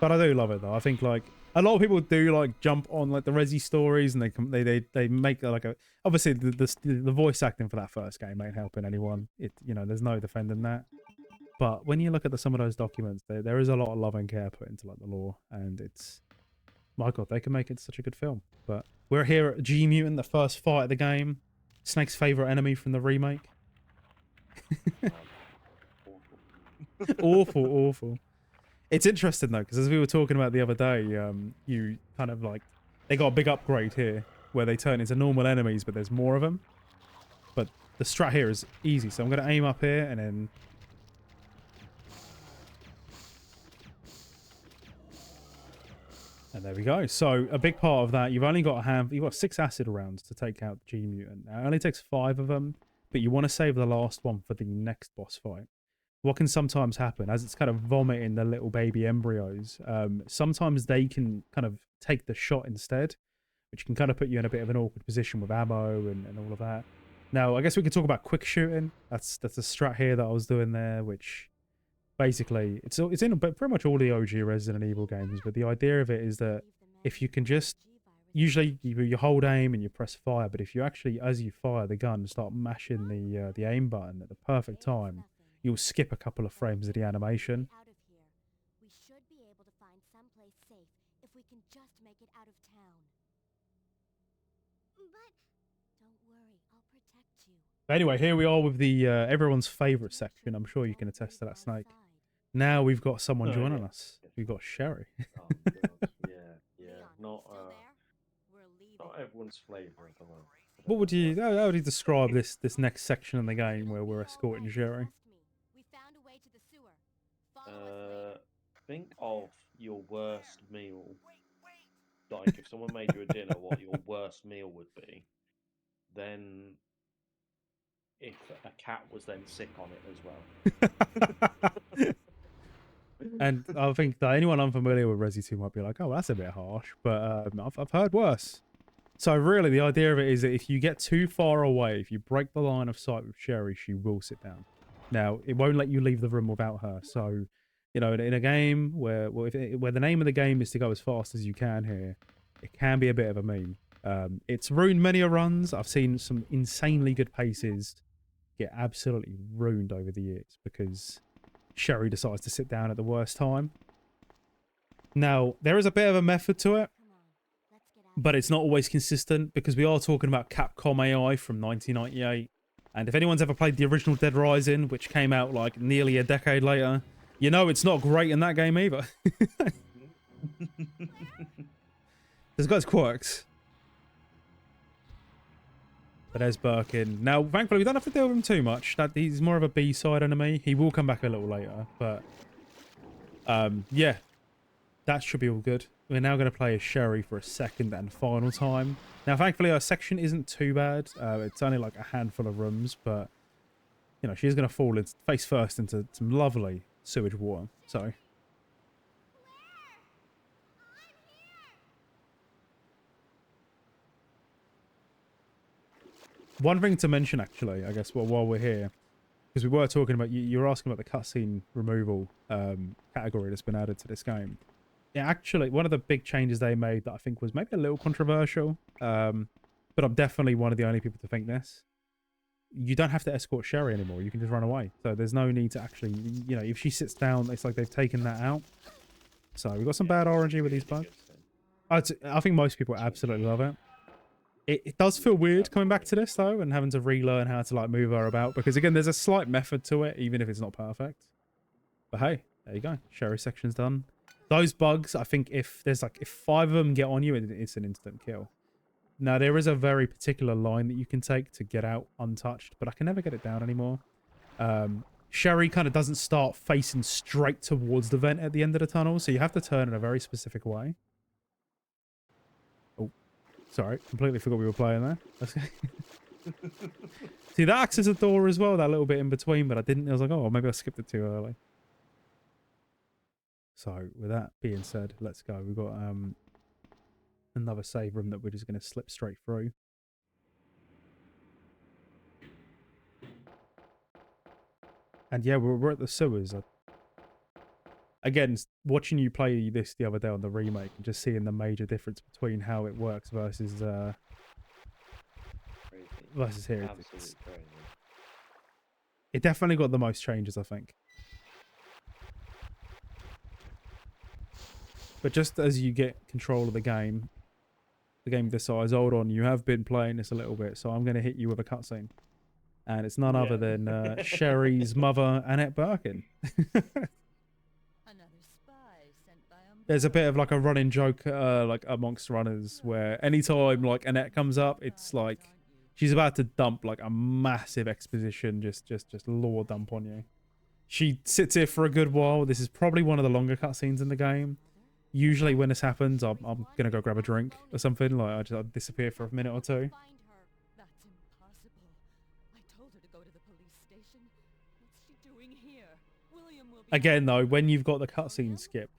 But I do love it though. I think like a lot of people do like jump on like the Resi stories, and they make like a obviously the voice acting for that first game ain't helping anyone. There's no defending that. But when you look at some of those documents, there is a lot of love and care put into like the lore, and it's my god, they can make it such a good film. But we're here at G Mutant, the first fight of the game. Snake's favorite enemy from the remake. Awful, awful. It's interesting though, because as we were talking about the other day, you kind of like they got a big upgrade here where they turn into normal enemies, but there's more of them. But the strat here is easy, so I'm going to aim up here and then. And there we go. So a big part of that, you've got 6 acid rounds to take out G Mutant. Now, it only takes 5 of them, but you want to save the last one for the next boss fight. What can sometimes happen, as it's kind of vomiting the little baby embryos, sometimes they can kind of take the shot instead, which can kind of put you in a bit of an awkward position with ammo and all of that. Now, I guess we could talk about quick shooting. That's a strat here that I was doing there, which basically, it's in pretty much all the OG Resident Evil games, but the idea of it is that if you can just, usually you hold aim and you press fire, but if you actually, as you fire the gun, start mashing the aim button at the perfect time, you'll skip a couple of frames of the animation. Out of here. We should be able to find someplace safe if we can just make it out of town. But don't worry, I'll protect you. Anyway, here we are with the everyone's favorite section. I'm sure you can attest to that, Snake. Now we've got someone joining us. We've got Sherry. Oh, God. Yeah. Not everyone's flavour at the moment. What would you? How would you describe this next section in the game where we're escorting Sherry? We found a way to the sewer. Follow us later. Think of your worst meal. Like if someone made you a dinner, what your worst meal would be. Then if a cat was then sick on it as well. And I think that anyone unfamiliar with Resi 2 might be like, oh, that's a bit harsh, but I've heard worse. So really, the idea of it is that if you get too far away, if you break the line of sight with Sherry, she will sit down. Now, it won't let you leave the room without her. So, you know, in a game where where the name of the game is to go as fast as you can here, it can be a bit of a meme. It's ruined many a runs. I've seen some insanely good paces get absolutely ruined over the years because Sherry decides to sit down at the worst time. Now, there is a bit of a method to it, Come on, let's get out. but it's not always consistent because we are talking about Capcom AI from 1998. And if anyone's ever played the original Dead Rising, which came out like nearly a decade later, you know it's not great in that game either. There's got its quirks. But there's Birkin. Now, thankfully, we don't have to deal with him too much. That he's more of a B-side enemy. He will come back a little later, but yeah, that should be all good. We're now going to play as Sherry for a second and final time. Now, thankfully, our section isn't too bad. It's only like a handful of rooms, but you know, she's going to fall face first into some lovely sewage water. So. One thing to mention, actually, I guess, while we're here, because we were talking about, you were asking about the cutscene removal category that's been added to this game. Yeah, actually, one of the big changes they made that I think was maybe a little controversial, but I'm definitely one of the only people to think this. You don't have to escort Sherry anymore. You can just run away. So there's no need to actually, you know, if she sits down, it's like they've taken that out. So we've got some bad RNG with these bugs. I think most people absolutely love it. It does feel weird coming back to this, though, and having to relearn how to, like, move her about. Because, again, there's a slight method to it, even if it's not perfect. But, hey, there you go. Sherry section's done. Those bugs, I think if 5 of them get on you, it's an instant kill. Now, there is a very particular line that you can take to get out untouched, but I can never get it down anymore. Sherry kind of doesn't start facing straight towards the vent at the end of the tunnel, so you have to turn in a very specific way. Sorry, completely forgot we were playing there. See, that acts as a door as well, that little bit in between, but I didn't. I was like, oh, maybe I skipped it too early. So, with that being said, let's go. We've got another save room that we're just going to slip straight through. And yeah, we're at the sewers. Again, watching you play this the other day on the remake and just seeing the major difference between how it works versus here. It definitely got the most changes, I think. But just as you get control of the game decides, hold on, you have been playing this a little bit, so I'm going to hit you with a cutscene. And it's none other than Sherry's mother, Annette Birkin. There's a bit of like a running joke like amongst runners where anytime like Annette comes up, it's like she's about to dump like a massive exposition, just lore dump on you. She sits here for a good while. This is probably one of the longer cutscenes in the game. Usually when this happens, I'm gonna go grab a drink or something. Like I disappear for a minute or two. That's impossible. I told her to go to the police station. What's she doing here? William will be Again though, when you've got the cutscene skip,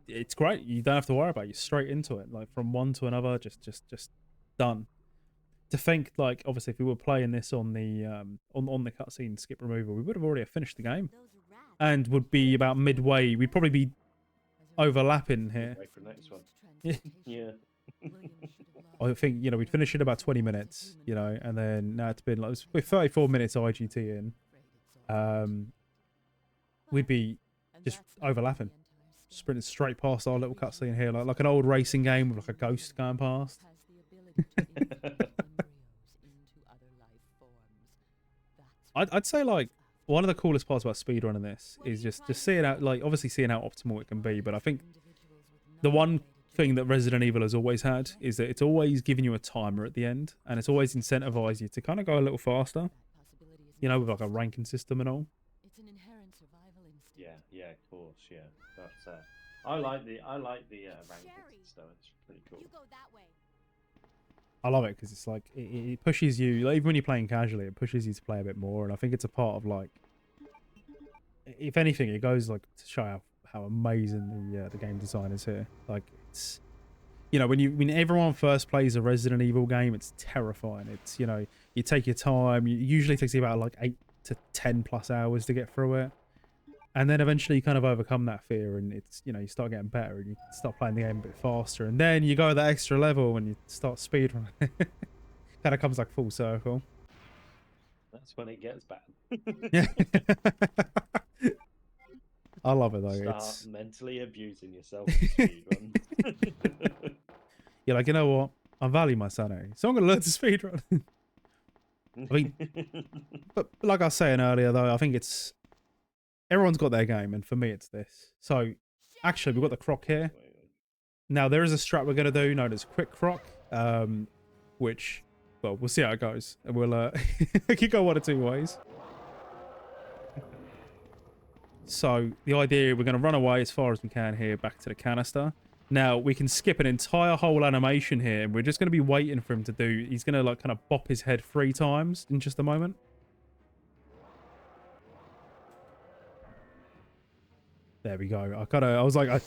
it's great. You don't have to worry about it. You're straight into it, like from one to another, just done. To think, like, obviously, if we were playing this on the on the cutscene skip removal, we would have already finished the game, and would be about midway. We'd probably be overlapping here. Wait for the next one. Yeah. I think, you know, we'd finish in about 20 minutes, you know, and then now it's been like we're 34 minutes IGT in. We'd be just overlapping, sprinting straight past our little cutscene here, like an old racing game with like a ghost going past. I'd say like one of the coolest parts about speedrunning this is just seeing out, like obviously seeing how optimal it can be, but I think the one thing that Resident Evil has always had is that it's always giving you a timer at the end, and it's always incentivized you to kind of go a little faster, you know, with like a ranking system and all. Yeah, of course, yeah. But I like the rankings, so it's pretty cool. You go that way. I love it because it's like it pushes you. Like, even when you're playing casually, it pushes you to play a bit more. And I think it's a part of like, if anything, it goes like to show how amazing the game design is here. Like it's, you know, when everyone first plays a Resident Evil game, it's terrifying. It's, you know, you take your time. It usually takes you about like 8 to 10 plus hours to get through it. And then eventually you kind of overcome that fear and it's, you know, you start getting better and you start playing the game a bit faster. And then you go that extra level and you start speedrunning. Kind of comes like full circle. That's when it gets bad. Yeah. I love it though. Start It's, mentally abusing yourself to speedrun. you're like, you know what? I value my sanity. So I'm going to learn to speedrun. I mean, but like I was saying earlier though, I think it's, everyone's got their game, and for me, it's this. So, actually, we've got the croc here. Now, there is a strat we're going to do known as quick croc, which, well, we'll see how it goes. And we'll, it could go one of two ways. So, the idea, we're going to run away as far as we can here, back to the canister. Now, we can skip an entire whole animation here, and we're just going to be waiting for him to do, he's going to, like, kind of bop his head 3 times in just a moment. There we go. I was like,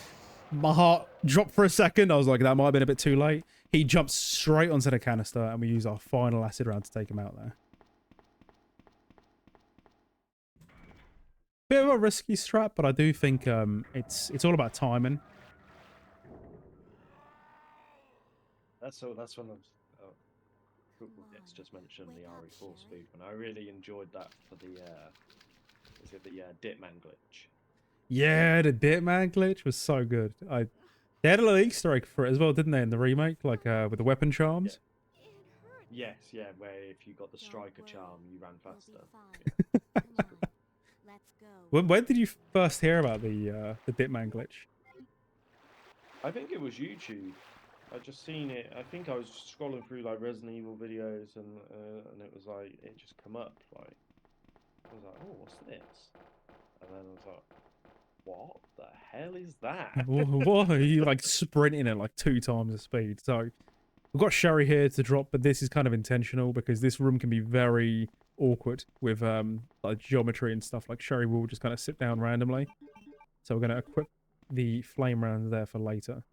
my heart dropped for a second. I was like, that might have been a bit too late. He jumps straight onto the canister and we use our final acid round to take him out there. Bit of a risky strat, but I do think it's all about timing. That's when it's just mentioned the RE4 speed, and I really enjoyed that for the is it the Ditman glitch? Yeah, the Ditman glitch was so good. They had a little Easter egg for it as well, didn't they, in the remake, like with the weapon charms? Yes, yeah, where if you got the striker charm, you ran faster. Let's go. When did you first hear about the Ditman glitch? I think it was YouTube. I just seen it. I think I was scrolling through like Resident Evil videos, and it was like it just come up. Like I was like, oh, what's this? And then I was like, what the hell is that? What are you like sprinting at like 2 times the speed? So we've got Sherry here to drop, but this is kind of intentional because this room can be very awkward with like geometry and stuff. Like Sherry will just kind of sit down randomly. So we're gonna equip the flame rounds there for later.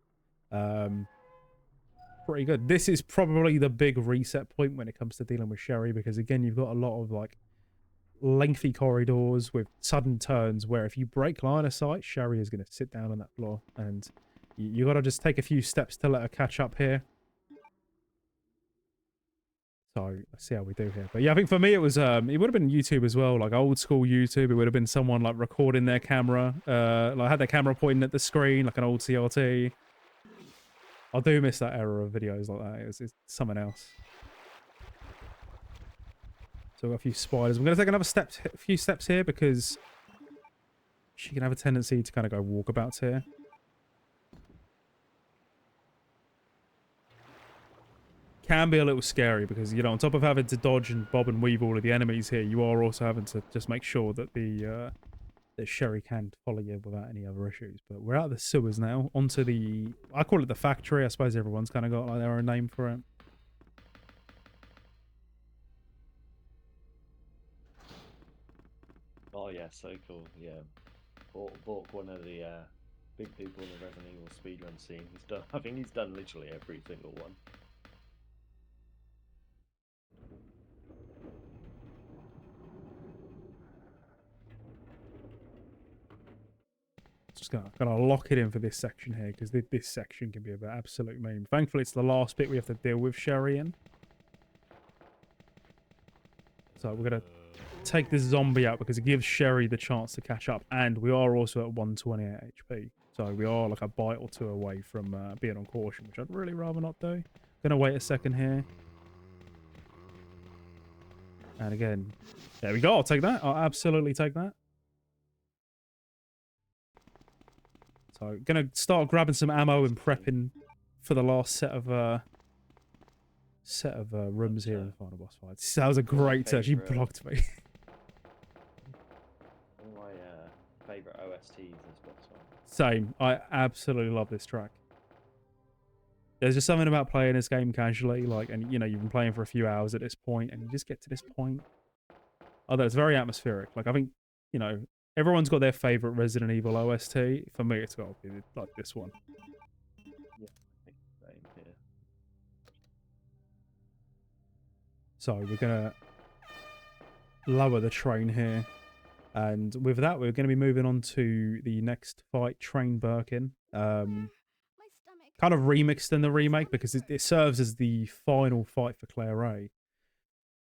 Pretty good. This is probably the big reset point when it comes to dealing with Sherry because again you've got a lot of like lengthy corridors with sudden turns where if you break line of sight, Sherry is going to sit down on that floor and you got to just take a few steps to let her catch up here. So let's see how we do here. But yeah, I think for me it was it would have been YouTube as well, like old school YouTube. It would have been someone like recording their camera, like had their camera pointing at the screen like an old CRT. I do miss that era of videos like that. It's something else. So we've got a few spiders. I'm going to take a few steps here because she can have a tendency to kind of go walkabouts here. Can be a little scary because, you know, on top of having to dodge and bob and weave all of the enemies here, you are also having to just make sure that the Sherry can follow you without any other issues. But we're out of the sewers now, onto the, I call it the factory. I suppose everyone's kind of got like their own name for it. Oh yeah, so cool. Yeah, Bork, one of the big people in the Resident Evil speedrun scene. He's done. I think he's done literally every single one. Just gonna lock it in for this section here because this section can be an absolute meme. Thankfully, it's the last bit we have to deal with Sherry in. So we're gonna take this zombie out because it gives Sherry the chance to catch up, and we are also at 128 HP. So we are like a bite or 2 away from being on caution, which I'd really rather not do. Gonna wait a second here. And again, there we go. I'll take that. I'll absolutely take that. So gonna start grabbing some ammo and prepping for the last set of rooms here in the final boss fight. That was a great touch. She blocked me. One of my favourite OSTs is boss fight. Same. I absolutely love this track. There's just something about playing this game casually, like, and you know, you've been playing for a few hours at this point, and you just get to this point. Although it's very atmospheric. Like, I think, you know, everyone's got their favorite Resident Evil OST. For me, it's got to be like this one. Yeah, I think same here. So we're gonna lower the train here, and with that, we're going to be moving on to the next fight, Train Birkin. My stomach. Kind of remixed in the remake because it serves as the final fight for Claire A,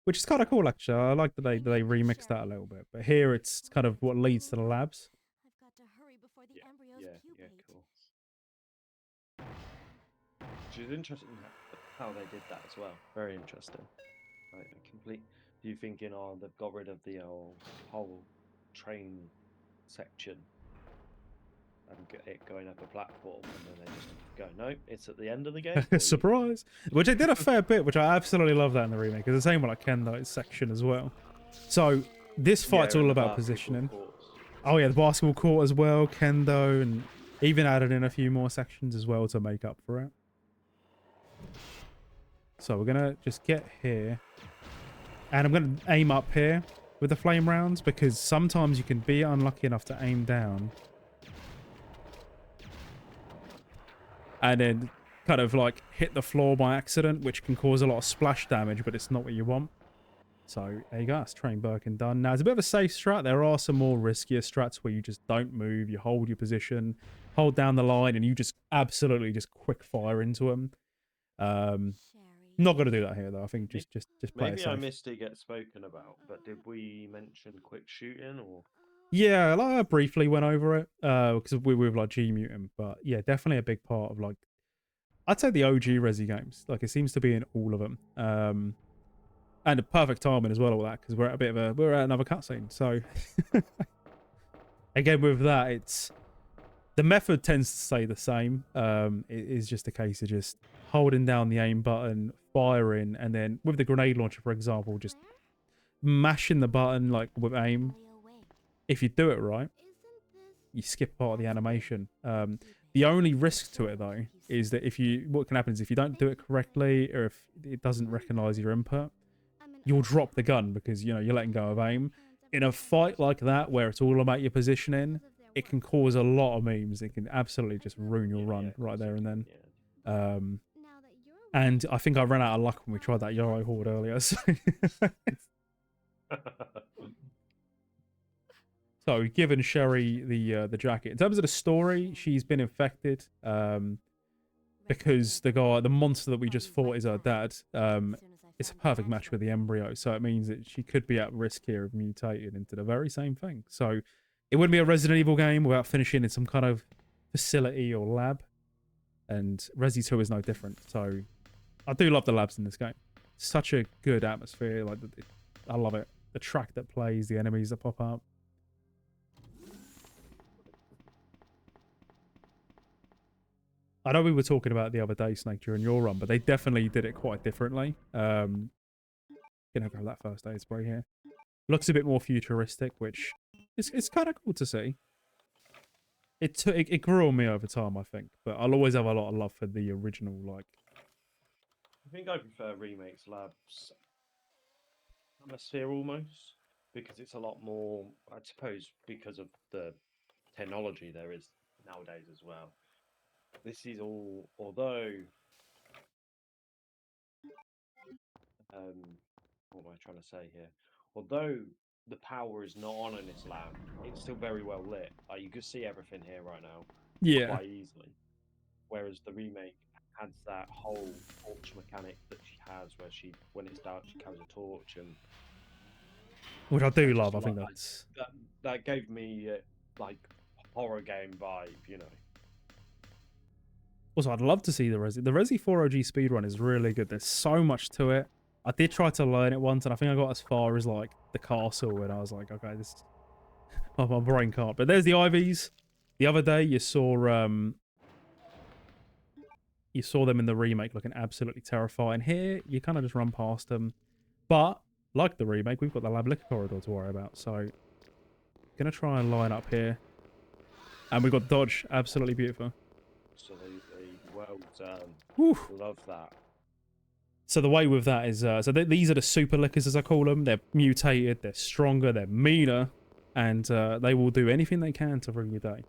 which is kind of cool actually. I like that they remixed that a little bit, but here it's kind of what leads to the labs. I've got to hurry before the embryos Yeah, pupate. cool. Which is interesting how they did that as well. Very interesting. Like, a complete. You thinking, oh, they've got rid of the whole train section and it going up a platform, and then they just go, no, it's at the end of the game. for you." Surprise! Which they did a fair bit, which I absolutely love that in the remake. It's the same with like Kendo's section as well. So this fight's Yeah, all and the about basketball positioning. courts. Oh yeah, the basketball court as well, Kendo, and even added in a few more sections as well to make up for it. So we're gonna just get here, and I'm gonna aim up here with the flame rounds because sometimes you can be unlucky enough to aim down and then kind of like hit the floor by accident, which can cause a lot of splash damage, but it's not what you want. So there you go, that's Train Birkin done. Now it's a bit of a safe strat. There are some more riskier strats where you just don't move, you hold your position, hold down the line, and you just absolutely just quick fire into them. Not gonna do that here though. I think just play it Maybe safe. I missed it get spoken about, but did we mention quick shooting or? Yeah, like I briefly went over it because we were like G Mutant, but yeah, definitely a big part of like I'd say the OG Resi games. Like it seems to be in all of them, and the perfect timing as well. All that because we're at another cutscene. So again, with that, it's the method tends to stay the same. It is just a case of just holding down the aim button, firing, and then with the grenade launcher, for example, just mashing the button like with aim. If you do it right, you skip part of the animation. The only risk to it though is that what can happen is if you don't do it correctly or if it doesn't recognize your input, you'll drop the gun because you know you're letting go of aim. In a fight like that where it's all about your positioning, it can cause a lot of memes. It can absolutely just ruin your run right there and then. And I think I ran out of luck when we tried that Yoro Horde earlier. So given Sherry the jacket. In terms of the story, she's been infected because the monster that we just fought is her dad. It's a perfect match with the embryo, so it means that she could be at risk here of mutating into the very same thing. So it wouldn't be a Resident Evil game without finishing in some kind of facility or lab, and Resi 2 is no different. So I do love the labs in this game. Such a good atmosphere. Like I love it. The track that plays, the enemies that pop up. I know we were talking about it the other day, Snake, during your run, but they definitely did it quite differently. Gonna grab that first aid spray here. Looks a bit more futuristic, which it's kind of cool to see. It grew on me over time, I think, but I'll always have a lot of love for the original. Like, I think I prefer remakes labs atmosphere almost because it's a lot more. I suppose because of the technology there is nowadays as well. This is all, although, what am I trying to say here? Although the power is not on in this lab, it's still very well lit. Like you can see everything here right now, yeah, quite easily. Whereas the remake has that whole torch mechanic that she has, where when it's dark, she carries a torch, and which I do just love. I like think that's that gave me like horror game vibe, you know. also I'd love to see the Resi 4 OG speedrun is really good. There's so much to it. I did try to learn it once, and I think I got as far as like the castle, and I was like, okay, this my brain can't. But there's the IVs. The other day you saw them in the remake looking absolutely terrifying. Here you kind of just run past them, but like the remake, we've got the lab liquor corridor to worry about. So gonna try and line up here, and we've got dodge. Absolutely beautiful. So they well Well done. Whew. Love that. So the way with that is, these are the super lickers, as I call them. They're mutated, they're stronger, they're meaner, and they will do anything they can to ruin your day.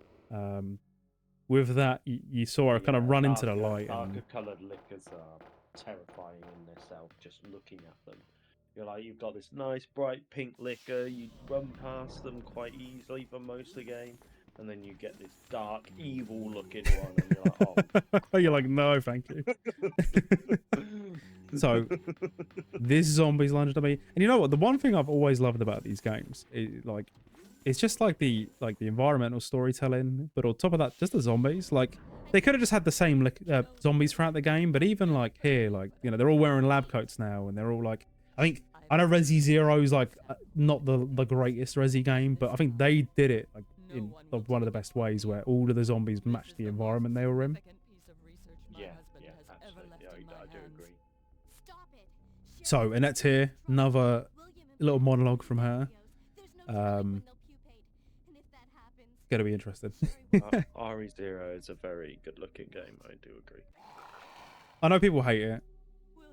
With that, you saw her kind of run into the light. Darker coloured liquors are terrifying in themselves. Just looking at them, you're like, you've got this nice bright pink liquor. You run past them quite easily for most of the game, and then you get this dark, evil-looking one, and you're like, oh. You're like, no, thank you. So this zombies lunged at me, and you know what? The one thing I've always loved about these games is like, it's just like the environmental storytelling, but on top of that, just the zombies. Like they could have just had the same zombies throughout the game, but even like here, like you know, they're all wearing lab coats now, and they're all like, I know Resi Zero's like not the greatest Resi game, but I think they did it like in one of the best ways, where all of the zombies matched the environment they were in. Yeah, absolutely. I do agree. Stop it. So Annette's here, another little monologue from her. Gonna be interesting. RE0 is a very good-looking game. I do agree. I know people hate it,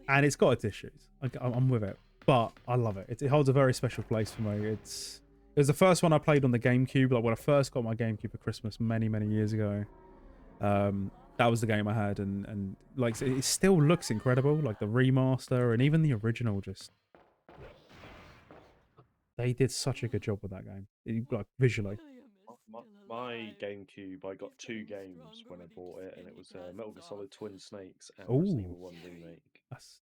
and it's got its issues. I'm with it, but I love it. It holds a very special place for me. It was the first one I played on the GameCube. Like when I first got my GameCube for Christmas many years ago. That was the game I had, and like it still looks incredible. Like the remaster and even the original, just they did such a good job with that game. Like visually. My GameCube, I got 2 games when I bought it, and it was Metal Gear Solid Twin Snakes and Resident Evil 1 Remake.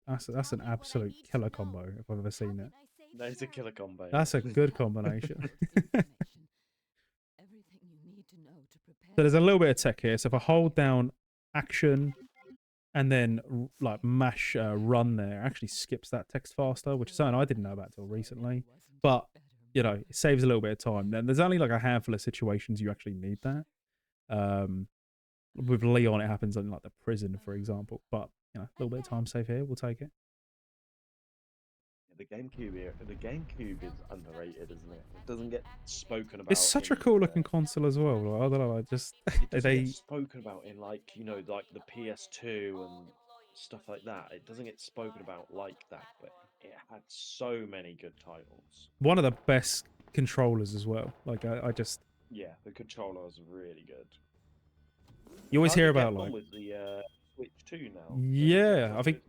That's an absolute killer combo if I've ever seen it. That is a killer combo. That's a good combination. Everything you need to know to prepare. So there's a little bit of tech here. So if I hold down action and then like mash run there, it actually skips that text faster, which is something I didn't know about till recently. But you know, it saves a little bit of time. And there's only like a handful of situations you actually need that. With Leon, it happens in like the prison, for example. But you know, a little bit of time save here, we'll take it. The GameCube is underrated, isn't it? It doesn't get spoken about. It's such a cool looking console as well. Like, I don't know, I just it doesn't they get spoken about in like, you know, like the PS2 and stuff like that. It doesn't get spoken about like that, but it had so many good titles. One of the best controllers as well. Like I just the controller was really good. You always hear about like like with the Switch 2 now. Yeah, I think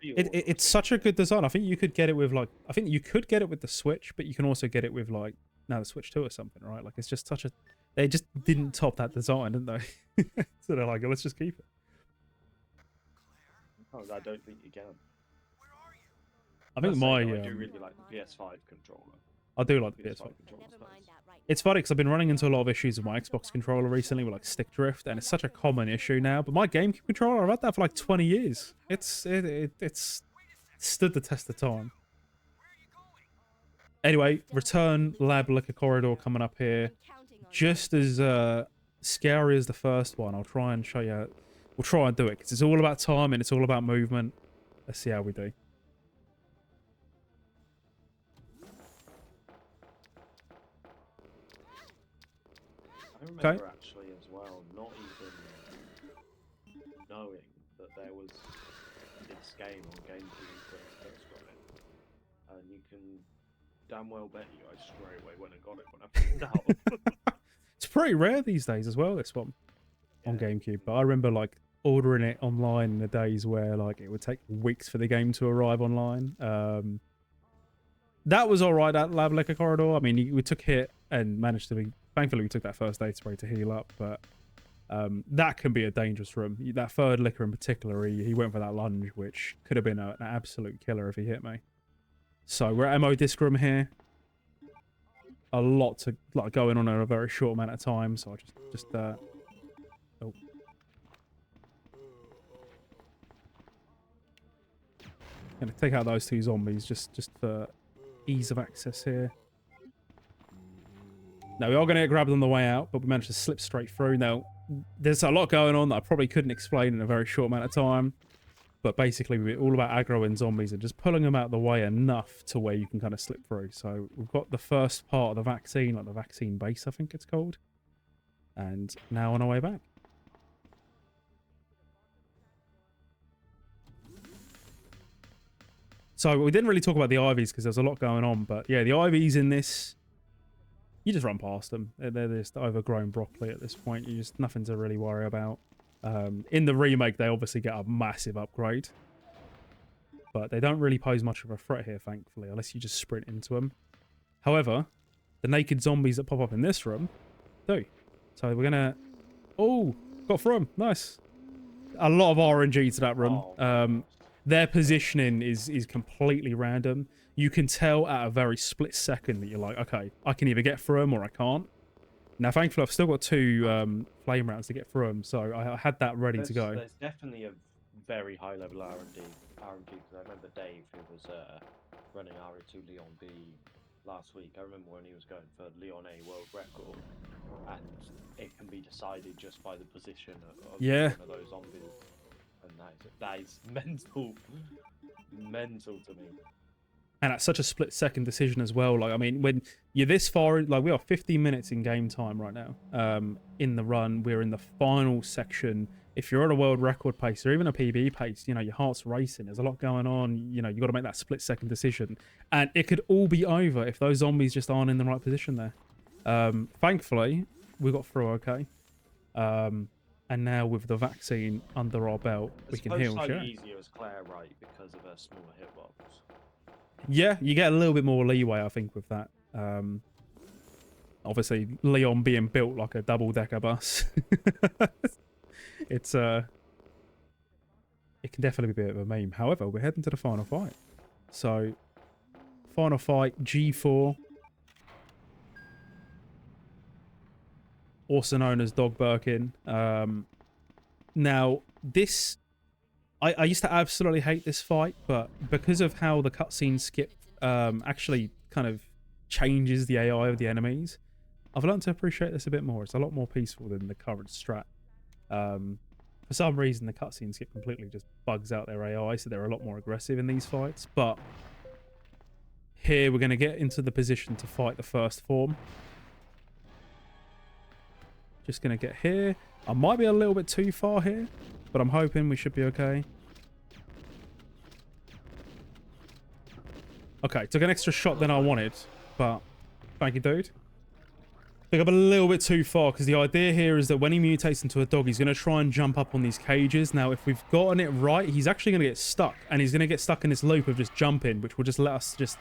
it's such a good design. I think you could get it with like the Switch, but you can also get it with like now the Switch 2 or something, right? Like it's just such a they just didn't top that design, didn't they? So they're like, let's just keep it. Oh, I don't think you can. I think my I do really like the PS5 controller. I do like the PS5 controller. It's funny because I've been running into a lot of issues with my Xbox controller recently with like stick drift, and it's such a common issue now. But my GameCube controller, I've had that for like 20 years. It's stood the test of time. Anyway, return lab liquor corridor coming up here. Just as scary as the first one, I'll try and show you. We'll try and do it because it's all about time and it's all about movement. Let's see how we do. I remember actually as well, not even knowing that there was this game on GameCube when I first got it. And you can damn well bet you I straight away went and got it when I found out. It's pretty rare these days as well, this one on GameCube. But I remember like ordering it online in the days where like it would take weeks for the game to arrive online. That was all right, that lab liquor corridor. I mean, we took hit and managed to be. Thankfully, we took that first aid spray to heal up, but that can be a dangerous room. That third liquor in particular, he went for that lunge, which could have been an absolute killer if he hit me. So we're at MO disc room here. A lot to like going on in a very short amount of time, so I just oh. Gonna take out those 2 zombies just for ease of access here. Now, we are going to get grabbed on the way out, but we managed to slip straight through. Now, there's a lot going on that I probably couldn't explain in a very short amount of time. But basically, we're all about aggroing zombies and just pulling them out of the way enough to where you can kind of slip through. So we've got the first part of the vaccine, like the vaccine base, I think it's called. And now on our way back. So we didn't really talk about the IVs because there's a lot going on, but yeah, the IVs in this, you just run past them. They're just overgrown broccoli at this point. You just nothing to really worry about. In the remake, they obviously get a massive upgrade, but they don't really pose much of a threat here, thankfully, unless you just sprint into them. However, the naked zombies that pop up in this room do. So we're gonna. Oh, got through them. Nice. A lot of RNG to that room. Their positioning is completely random. You can tell at a very split second that you're like, okay, I can either get through them or I can't. Now, thankfully, I've still got 2 flame rounds to get through them, so I had that ready to go. There's definitely a very high level R&D, because I remember Dave, who was running RE2 Leon B last week. I remember when he was going for Leon A world record, and it can be decided just by the position of one of those zombies. And that is mental to me. And at such a split-second decision as well. Like, I mean, when you're this far, like we are 15 minutes in game time right now. In the run, we're in the final section. If you're at a world record pace or even a PB pace, you know, your heart's racing. There's a lot going on. You know, you got to make that split-second decision, and it could all be over if those zombies just aren't in the right position there. Thankfully, we got through okay. And now with the vaccine under our belt, we can heal. It's slightly easier as Claire, right, because of her smaller hitbox. Yeah, you get a little bit more leeway, I think, with that. Obviously, Leon being built like a double-decker bus. It can definitely be a bit of a meme. However, we're heading to the final fight. So, final fight, G4. Also known as Dog Birkin. Now, this... I used to absolutely hate this fight, but because of how the cutscene skip actually kind of changes the AI of the enemies, I've learned to appreciate this a bit more. It's a lot more peaceful than the current strat. For some reason, the cutscene skip completely just bugs out their AI, so they're a lot more aggressive in these fights. But here, we're going to get into the position to fight the first form. Just going to get here. I might be a little bit too far here, but I'm hoping we should be okay. Okay, took an extra shot than I wanted, but thank you, dude. I think I'm a little bit too far, because the idea here is that when he mutates into a dog, he's going to try and jump up on these cages. Now, if we've gotten it right, he's actually going to get stuck, and he's going to get stuck in this loop of just jumping, which will just let us just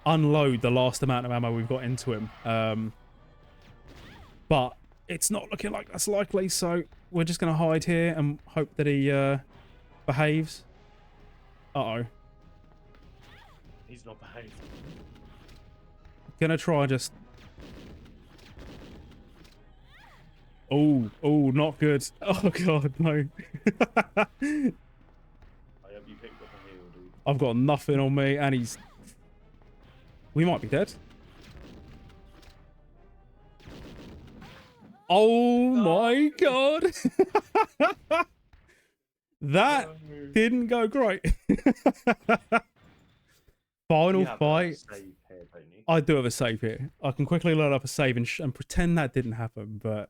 unload the last amount of ammo we've got into him. But it's not looking like that's likely, so we're just going to hide here and hope that he behaves. Uh-oh. He's not behaving. Gonna try just... Oh, not good. Oh, God, no. I hope you picked up a heal, dude. I've got nothing on me, and he's... We might be dead. Oh my God. That didn't go great. Final fight. I do have a save here. I can quickly load up a save and pretend that didn't happen. But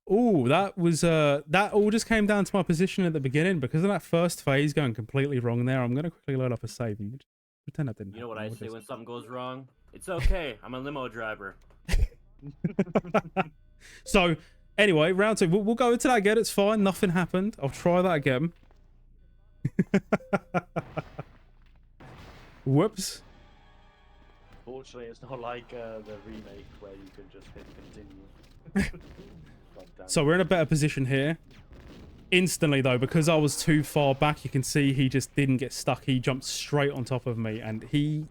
that was that all just came down to my position at the beginning because of that first phase going completely wrong there. I'm gonna quickly load up a save and pretend that didn't. You know what I say when something goes wrong? It's okay. I'm a limo driver. So, anyway, round 2. We'll go into that again. It's fine. Nothing happened. I'll try that again. Whoops. Fortunately, it's not like the remake where you can just hit continue. So we're in a better position here. Instantly, though, because I was too far back, you can see he just didn't get stuck. He jumped straight on top of me, and he...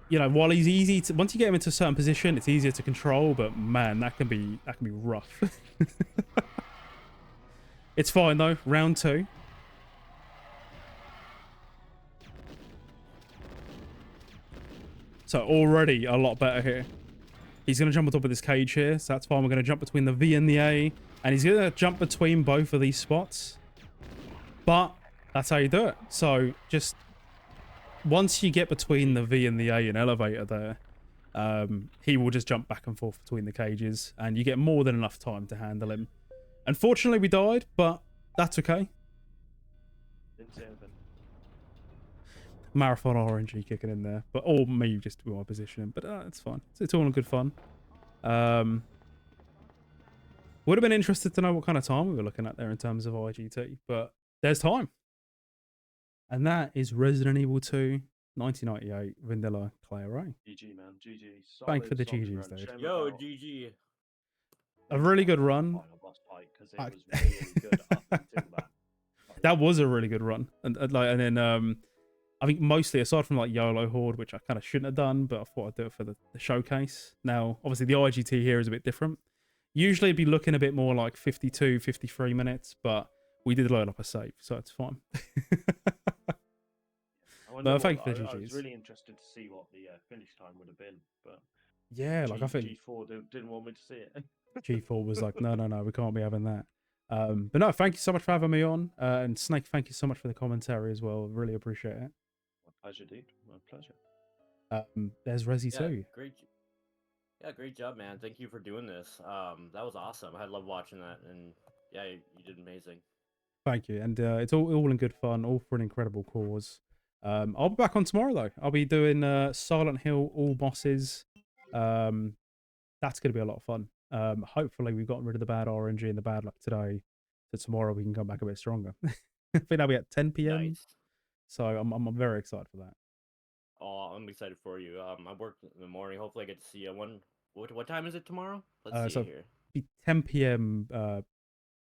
You know, while he's easy to, once you get him into a certain position, it's easier to control. But man, that can be rough. It's fine though. Round 2. So already a lot better here. He's gonna jump on top of this cage here, so that's fine. We're gonna jump between the V and the A, and he's gonna jump between both of these spots. But that's how you do it. So just. Once you get between the V and the A in elevator there, he will just jump back and forth between the cages, and you get more than enough time to handle him. Unfortunately, we died, but that's okay. Didn't say anything. marathon RNG kicking in there, but or me just with my positioning. But it's fine. It's all in good fun. Would have been interested to know what kind of time we were looking at there in terms of IGT, but there's time, and that is Resident Evil 2, 1998, Vanilla Clay Array. GG, man. GG. Thank you for the Solid GGs, run. dude. Shame Yo, about GG. A really good the run. final boss fight, 'cause it I- was really good up until that. That was a really good run, and then I think mostly aside from like YOLO Horde, which I kind of shouldn't have done, but I thought I'd do it for the showcase. Now, obviously the IGT here is a bit different. Usually it'd be looking a bit more like 52, 53 minutes, but we did load up a save, so it's fine. I wonder No, thank what- you for the I was GGs. really interested to see what the finish time would have been, but Yeah, like I think G4 didn't want me to see it. G4 was like, no, we can't be having that. But no, thank you so much for having me on. And Snake, thank you so much for the commentary as well. Really appreciate it. My pleasure, dude. My pleasure. There's Resi Yeah, 2. great job, man. Thank you for doing this. That was awesome. I love watching that, and yeah, you did amazing. Thank you. And it's all in good fun, all for an incredible cause. I'll be back on tomorrow, though. I'll be doing Silent Hill, all bosses. That's going to be a lot of fun. Hopefully, we've gotten rid of the bad RNG and the bad luck today. So tomorrow we can come back a bit stronger. I think that'll be at 10 p.m. Nice. So I'm very excited for that. Oh, I'm excited for you. I work in the morning. Hopefully, I get to see you. What time is it tomorrow? Let's see so here. Be 10 p.m.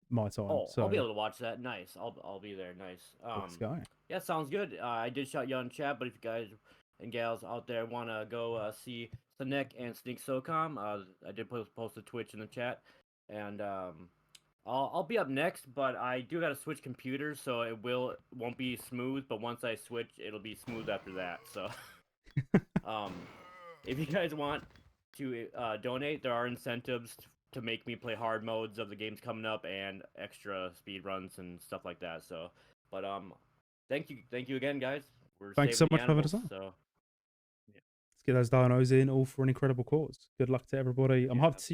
My time. Oh, so I'll be able to watch that. Nice. I'll be there. Nice. let's go. Yeah, sounds good. I did shout you on chat, but if you guys and gals out there want to go see Sawnek and Sneak SOCOM, I did post a Twitch in the chat, and I'll be up next, but I do got to switch computers, so it won't be smooth. But once I switch, it'll be smooth after that. So, if you guys want to donate, there are incentives to make me play hard modes of the games coming up and extra speed runs and stuff like that. So, but thank you again, guys. We're Thanks saving so the much for having us animals, on. So. Let's get those dinos in, all for an incredible cause. Good luck to everybody. I'm Yeah, happy to see you.